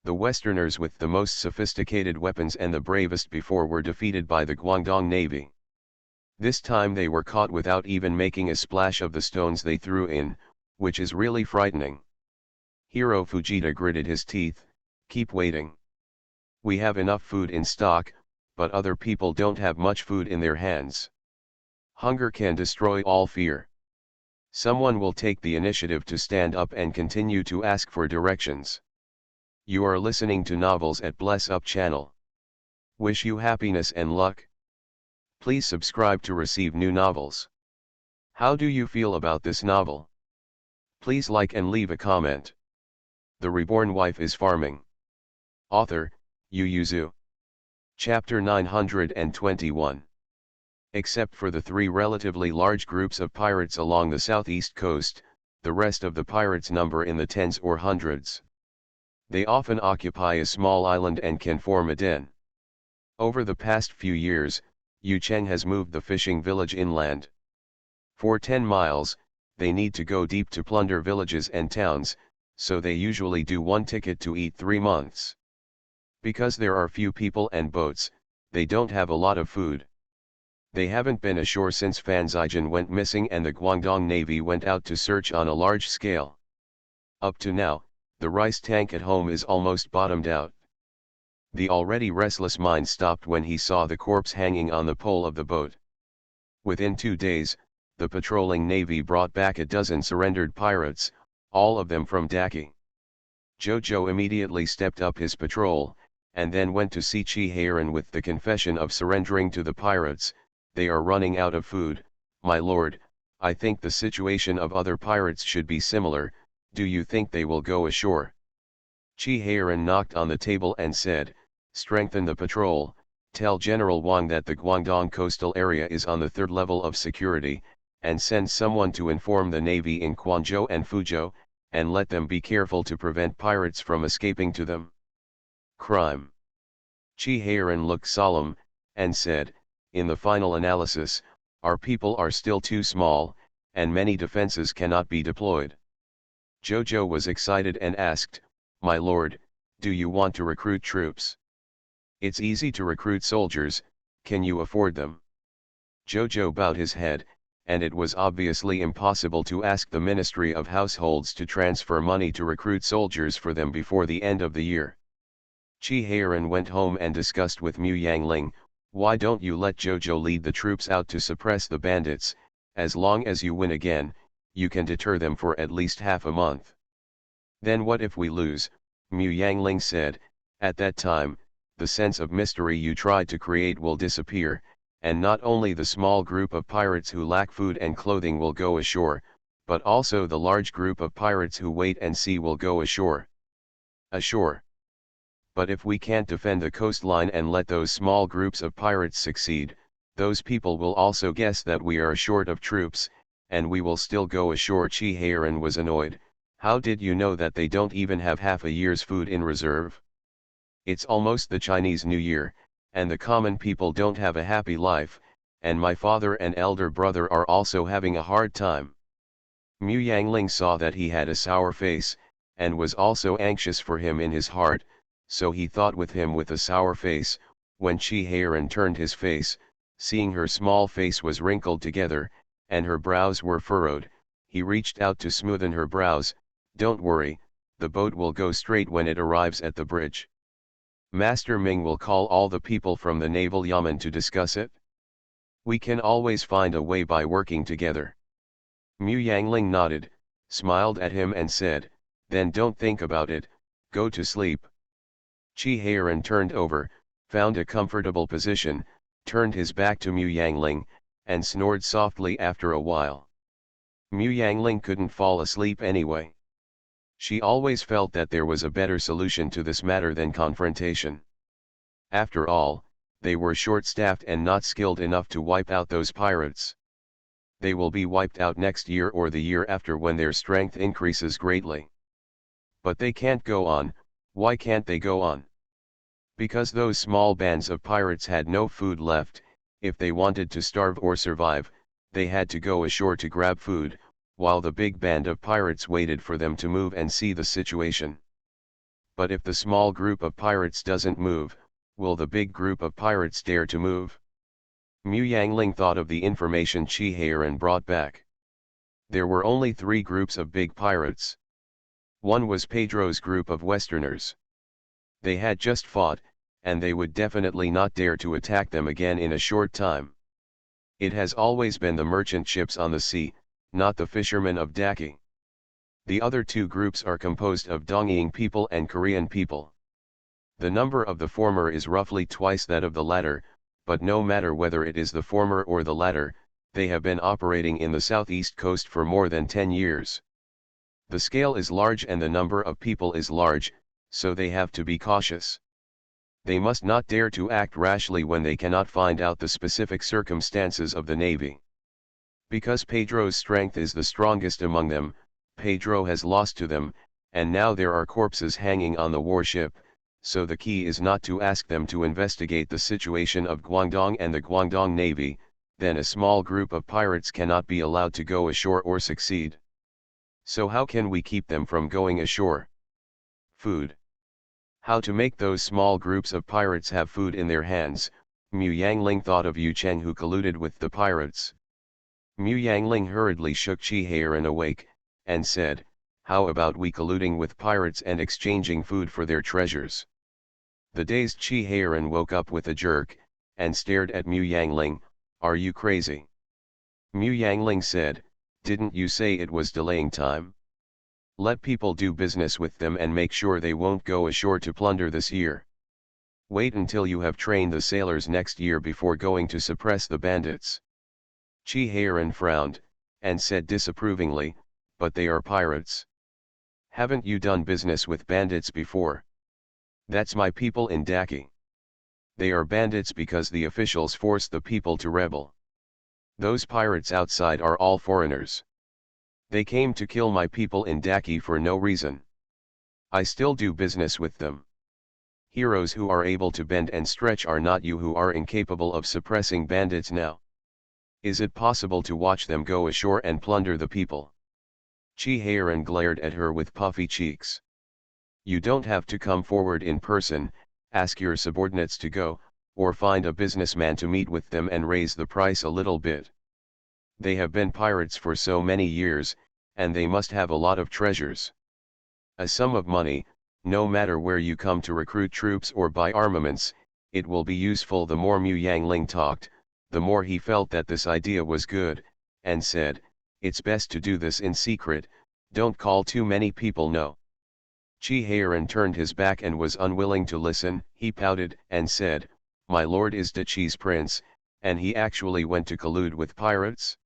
The Westerners with the most sophisticated weapons and the bravest before were defeated by the Guangdong Navy. This time they were caught without even making a splash of the stones they threw in, which is really frightening. Hiro Fujita gritted his teeth, "Keep waiting. We have enough food in stock, but other people don't have much food in their hands. Hunger can destroy all fear. Someone will take the initiative to stand up and continue to ask for directions." You are listening to Novels at Bless Up channel. Wish you happiness and luck. Please subscribe to receive new novels. How do you feel about this novel? Please like and leave a comment. The Reborn Wife is Farming. Author, Yu Yuzu. Chapter 921. Except for the 3 relatively large groups of pirates along the southeast coast, the rest of the pirates number in the tens or hundreds. They often occupy a small island and can form a den. Over the past few years, Yu Cheng has moved the fishing village inland. For 10 miles, they need to go deep to plunder villages and towns, so they usually do 1 ticket to eat 3 months. Because there are few people and boats, they don't have a lot of food. They haven't been ashore since Fan Zijian went missing and the Guangdong Navy went out to search on a large scale. Up to now, the rice tank at home is almost bottomed out. The already restless mind stopped when he saw the corpse hanging on the pole of the boat. Within 2 days, the patrolling navy brought back a dozen surrendered pirates, all of them from Daki. Jojo immediately stepped up his patrol, and then went to see Chihayran with the confession of surrendering to the pirates. "They are running out of food, my lord. I think the situation of other pirates should be similar. Do you think they will go ashore?" Chihayran knocked on the table and said, "Strengthen the patrol, tell General Wang that the Guangdong coastal area is on the 3rd level of security, and send someone to inform the navy in Quanzhou and Fuzhou, and let them be careful to prevent pirates from escaping to them." Crime. Chihayran looked solemn, and said, "In the final analysis, our people are still too small, and many defenses cannot be deployed." Jojo was excited and asked, "My lord, do you want to recruit troops? It's easy to recruit soldiers, can you afford them?" Jojo bowed his head, and it was obviously impossible to ask the Ministry of Households to transfer money to recruit soldiers for them before the end of the year. Chihayran went home and discussed with Mu Yangling, Why don't you let Jojo lead the troops out to suppress the bandits? As long as you win again, you can deter them for at least half a month. Then what if we lose? Mu Yangling said. At that time, the sense of mystery you tried to create will disappear, and not only the small group of pirates who lack food and clothing will go ashore, but also the large group of pirates who wait and see will go ashore. Ashore. But if we can't defend the coastline and let those small groups of pirates succeed, those people will also guess that we are short of troops, and we will still go ashore. Chi Heiran was annoyed. How did you know that they don't even have half a year's food in reserve? It's almost the Chinese New Year, and the common people don't have a happy life, and my father and elder brother are also having a hard time. Mu Yangling saw that he had a sour face, and was also anxious for him in his heart, so he thought with him with a sour face. When Chi Heiran turned his face, seeing her small face was wrinkled together, and her brows were furrowed, he reached out to smoothen her brows. Don't worry, the boat will go straight when it arrives at the bridge. Master Ming will call all the people from the naval yamen to discuss it. We can always find a way by working together. Mu Yangling nodded, smiled at him and said, then don't think about it, go to sleep. Chi Heiran turned over, found a comfortable position, turned his back to Mu Yangling, and snored softly after a while. Mu Yangling couldn't fall asleep anyway. She always felt that there was a better solution to this matter than confrontation. After all, they were short-staffed and not skilled enough to wipe out those pirates. They will be wiped out next year or the year after when their strength increases greatly. But they can't go on. Why can't they go on? Because those small bands of pirates had no food left. If they wanted to starve or survive, they had to go ashore to grab food, while the big band of pirates waited for them to move and see the situation. But if the small group of pirates doesn't move, will the big group of pirates dare to move? Mu Yangling thought of the information Chi Heiran brought back. There were only 3 groups of big pirates. One was Pedro's group of Westerners. They had just fought, and they would definitely not dare to attack them again in a short time. It has always been the merchant ships on the sea, not the fishermen of Daki. The other 2 groups are composed of Dongying people and Korean people. The number of the former is roughly twice that of the latter, but no matter whether it is the former or the latter, they have been operating in the southeast coast for more than 10 years. The scale is large and the number of people is large, so they have to be cautious. They must not dare to act rashly when they cannot find out the specific circumstances of the navy. Because Pedro's strength is the strongest among them, Pedro has lost to them, and now there are corpses hanging on the warship, so the key is not to ask them to investigate the situation of Guangdong and the Guangdong Navy. Then a small group of pirates cannot be allowed to go ashore or succeed. So how can we keep them from going ashore? Food. How to make those small groups of pirates have food in their hands? Mu Yangling thought of Yu Cheng who colluded with the pirates. Mu Yangling hurriedly shook Chi Heiran awake, and said, how about we colluding with pirates and exchanging food for their treasures? The dazed Chi Heiran woke up with a jerk, and stared at Mu Yangling. Are you crazy? Mu Yangling said, didn't you say it was delaying time? Let people do business with them and make sure they won't go ashore to plunder this year. Wait until you have trained the sailors next year before going to suppress the bandits. Chi Heiran frowned, and said disapprovingly, but they are pirates. Haven't you done business with bandits before? That's my people in Daki. They are bandits because the officials forced the people to rebel. Those pirates outside are all foreigners. They came to kill my people in Daki for no reason. I still do business with them. Heroes who are able to bend and stretch are not you who are incapable of suppressing bandits now. Is it possible to watch them go ashore and plunder the people? Chi Heiran glared at her with puffy cheeks. You don't have to come forward in person, ask your subordinates to go, or find a businessman to meet with them and raise the price a little bit. They have been pirates for so many years, and they must have a lot of treasures. A sum of money, no matter where you come to recruit troops or buy armaments, it will be useful. The more Mu Yangling talked, the more he felt that this idea was good, and said, it's best to do this in secret, don't call too many people know. Chi Heiran turned his back and was unwilling to listen. He pouted and said, my lord is Da Chi's prince, and he actually went to collude with pirates?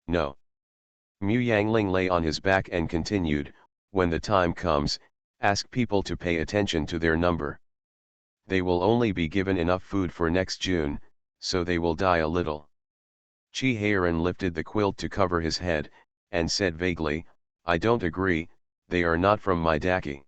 No. Mu Yangling lay on his back and continued, when the time comes, ask people to pay attention to their number. They will only be given enough food for next June, so they will die a little. Chi Heiran lifted the quilt to cover his head, and said vaguely, I don't agree, they are not from my daki.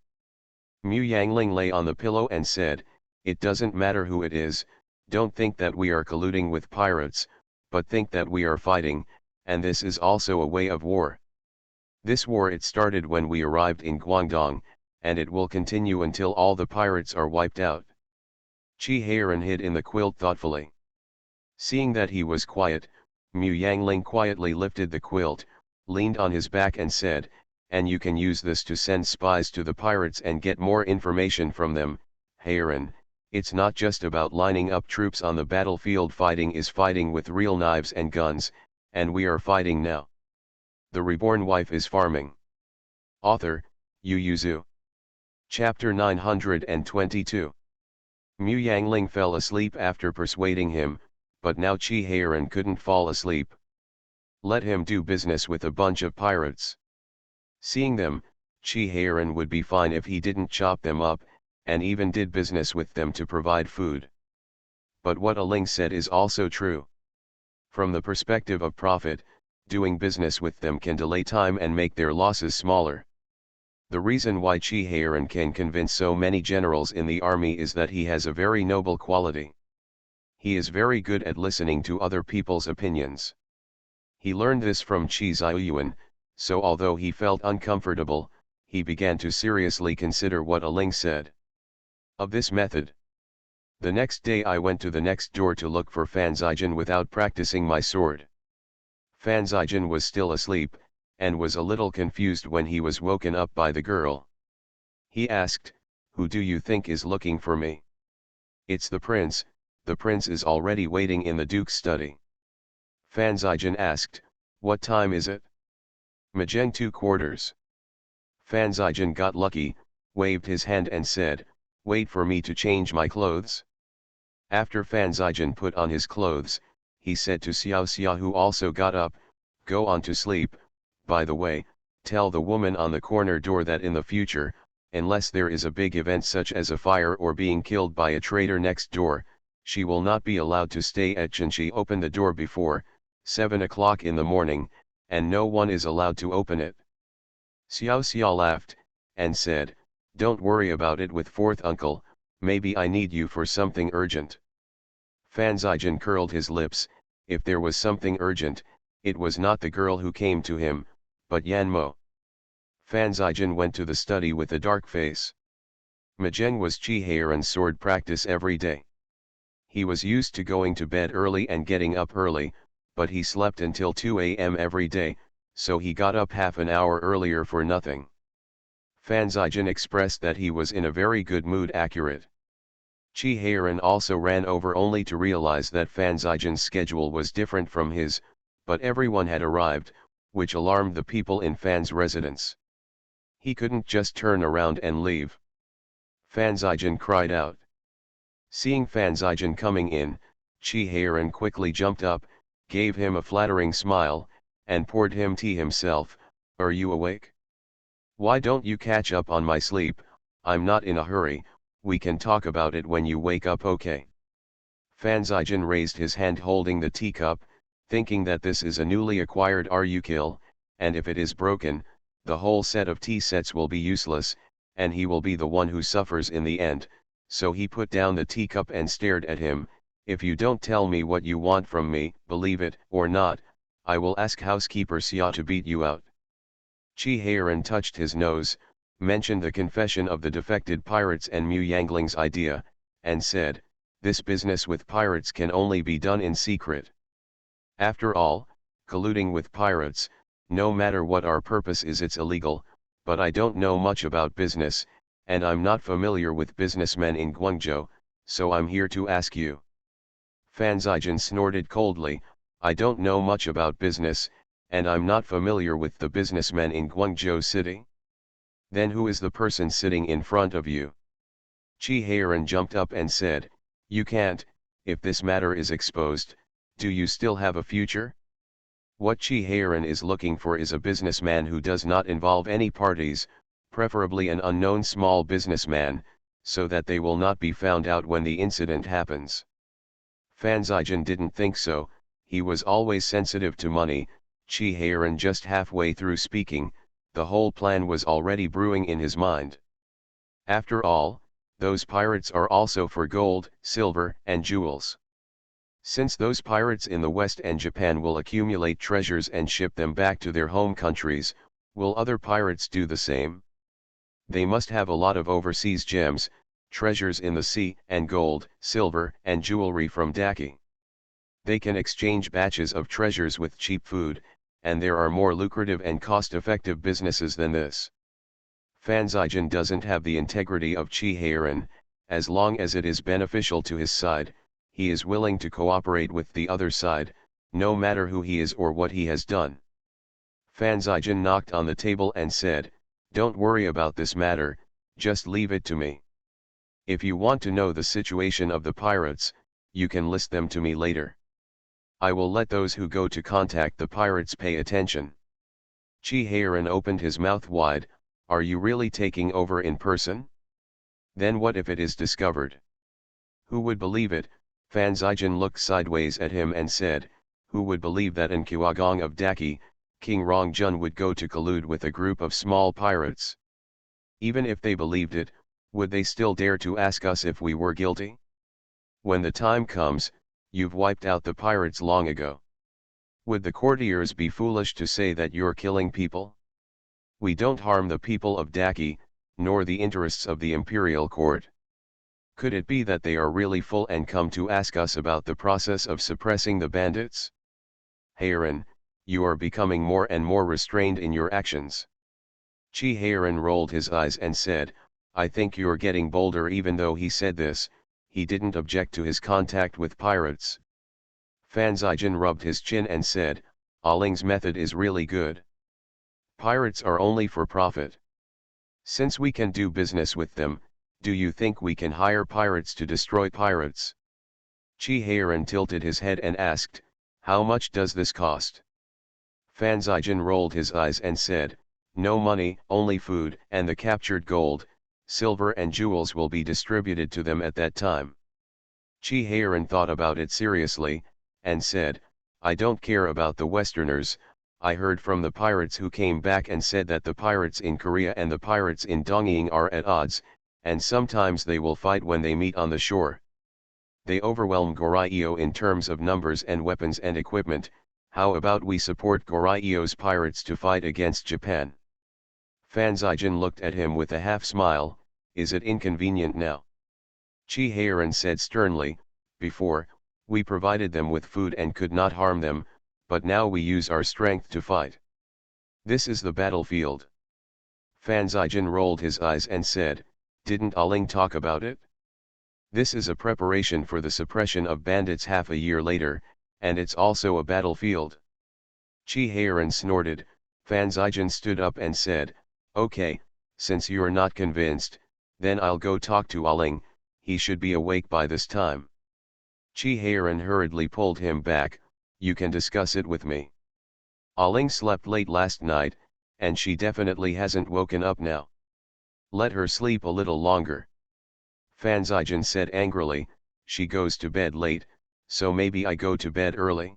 Mu Yangling lay on the pillow and said, it doesn't matter who it is, don't think that we are colluding with pirates, but think that we are fighting, and this is also a way of war. This war it started when we arrived in Guangdong, and it will continue until all the pirates are wiped out. Chi Heiran hid in the quilt thoughtfully. Seeing that he was quiet, Mu Yangling quietly lifted the quilt, leaned on his back and said, and you can use this to send spies to the pirates and get more information from them. Heiran, it's not just about lining up troops on the battlefield. Fighting is fighting with real knives and guns, and we are fighting now. The Reborn Wife is Farming. Author, Yu Yuzu. Chapter 922. Mu Yangling fell asleep after persuading him, but now Chi Heiran couldn't fall asleep. Let him do business with a bunch of pirates. Seeing them, Chi Heiran would be fine if he didn't chop them up, and even did business with them to provide food. But what Aling said is also true. From the perspective of profit, doing business with them can delay time and make their losses smaller. The reason why Chi Heiran can convince so many generals in the army is that he has a very noble quality. He is very good at listening to other people's opinions. He learned this from Chi Ziyuan, so although he felt uncomfortable, he began to seriously consider what Aling said. Of this method. The next day I went to the next door to look for Fan Zijin without practicing my sword. Fan Zijin was still asleep, and was a little confused when he was woken up by the girl. He asked, who do you think is looking for me? It's the prince is already waiting in the duke's study. Fan Zijin asked, what time is it? Mahjong 2/4. Fan Zijin got lucky, waved his hand and said, wait for me to change my clothes. After Fan Zijin put on his clothes, he said to Xiao Xia, who also got up, go on to sleep. By the way, tell the woman on the corner door that in the future, unless there is a big event such as a fire or being killed by a traitor next door, she will not be allowed to stay at Chenchi. Open the door before 7 o'clock in the morning, and no one is allowed to open it. Xiao Xia laughed, and said, don't worry about it with fourth uncle, maybe I need you for something urgent. Fan Zijin curled his lips. If there was something urgent, it was not the girl who came to him, but Yan Mo. Fan Zijin went to the study with a dark face. Mahjong was Chi Heiran's sword practice every day. He was used to going to bed early and getting up early, but he slept until 2 a.m. every day, so he got up half an hour earlier for nothing. Fan Zijin expressed that he was in a very good mood. Accurate. Chi Heiran also ran over only to realize that Fan Zijin's schedule was different from his, but everyone had arrived, which alarmed the people in Fan's residence. He couldn't just turn around and leave. Fan Zijin cried out. Seeing Fan Zijin coming in, Chi Heiran quickly jumped up, gave him a flattering smile, and poured him tea himself. Are you awake? Why don't you catch up on my sleep? I'm not in a hurry, we can talk about it when you wake up, okay? Fan Zijin raised his hand holding the teacup, thinking that this is a newly acquired Ryukil, and if it is broken, the whole set of tea sets will be useless, and he will be the one who suffers in the end, so he put down the teacup and stared at him. If you don't tell me what you want from me, believe it or not, I will ask housekeeper Xia to beat you out. Chi Heiran touched his nose, mentioned the confession of the defected pirates and Mu Yangling's idea, and said, this business with pirates can only be done in secret. After all, colluding with pirates, no matter what our purpose is, it's illegal, but I don't know much about business, and I'm not familiar with businessmen in Guangzhou, so I'm here to ask you. Fan Zijian snorted coldly, I don't know much about business, and I'm not familiar with the businessmen in Guangzhou City. Then who is the person sitting in front of you? Chi Heiran jumped up and said, you can't, if this matter is exposed, do you still have a future? What Chi Heiran is looking for is a businessman who does not involve any parties, preferably an unknown small businessman, so that they will not be found out when the incident happens. Fan Zijian didn't think so, he was always sensitive to money. Chi Heiran just halfway through speaking, the whole plan was already brewing in his mind. After all, those pirates are also for gold, silver, and jewels. Since those pirates in the West and Japan will accumulate treasures and ship them back to their home countries, will other pirates do the same? They must have a lot of overseas gems, treasures in the sea, and gold, silver, and jewelry from Daki. They can exchange batches of treasures with cheap food, and there are more lucrative and cost-effective businesses than this. Fan Zijian doesn't have the integrity of Chi Heiran. As long as it is beneficial to his side, he is willing to cooperate with the other side, no matter who he is or what he has done. Fan Zijian knocked on the table and said, don't worry about this matter, just leave it to me. If you want to know the situation of the pirates, you can list them to me later. I will let those who go to contact the pirates pay attention. Chi Heiran opened his mouth wide, are you really taking over in person? Then what if it is discovered? Who would believe it? Fan Zijian looked sideways at him and said, who would believe that in Kuagong of Daki, King Rongjun would go to collude with a group of small pirates? Even if they believed it, would they still dare to ask us if we were guilty? When the time comes, you've wiped out the pirates long ago. Would the courtiers be foolish to say that you're killing people? We don't harm the people of Daki, nor the interests of the imperial court. Could it be that they are really full and come to ask us about the process of suppressing the bandits? Heiran, you are becoming more and more restrained in your actions. Chi Heiran rolled his eyes and said, I think you're getting bolder. Even though he said this, he didn't object to his contact with pirates. Fan Zijian rubbed his chin and said, Ling's method is really good. Pirates are only for profit. Since we can do business with them, do you think we can hire pirates to destroy pirates? Chi Heiran tilted his head and asked, how much does this cost? Fan Zijian rolled his eyes and said, no money, only food, and the captured gold, silver and jewels will be distributed to them at that time. Chi Heiran thought about it seriously, and said, I don't care about the Westerners. I heard from the pirates who came back and said that the pirates in Korea and the pirates in Dongying are at odds, and sometimes they will fight when they meet on the shore. They overwhelm Goryeo in terms of numbers and weapons and equipment. How about we support Goryeo's pirates to fight against Japan? Fan Zijian looked at him with a half-smile, is it inconvenient now? Chi Heiran said sternly, before, we provided them with food and could not harm them, but now we use our strength to fight. This is the battlefield. Fan Zijian rolled his eyes and said, didn't Ling talk about it? This is a preparation for the suppression of bandits half a year later, and it's also a battlefield. Chi Heiran snorted. Fan Zijian stood up and said, okay, since you're not convinced, then I'll go talk to Ling, he should be awake by this time. Chi Heiran hurriedly pulled him back, you can discuss it with me. Ling slept late last night, and she definitely hasn't woken up now. Let her sleep a little longer. Fan Zijian said angrily, she goes to bed late, so maybe I go to bed early?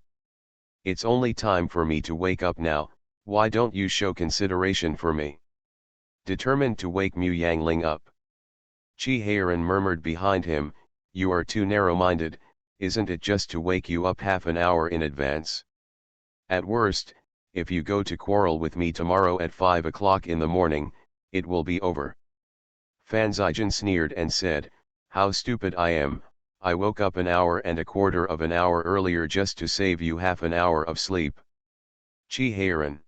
It's only time for me to wake up now, why don't you show consideration for me? Determined to wake Mu Yangling up. Chi Heiran murmured behind him, you are too narrow-minded, isn't it just to wake you up half an hour in advance? At worst, if you go to quarrel with me tomorrow at 5 o'clock in the morning, it will be over. Fan Zijian sneered and said, how stupid I am, I woke up an hour and a quarter of an hour earlier just to save you half an hour of sleep. Chi Heiran.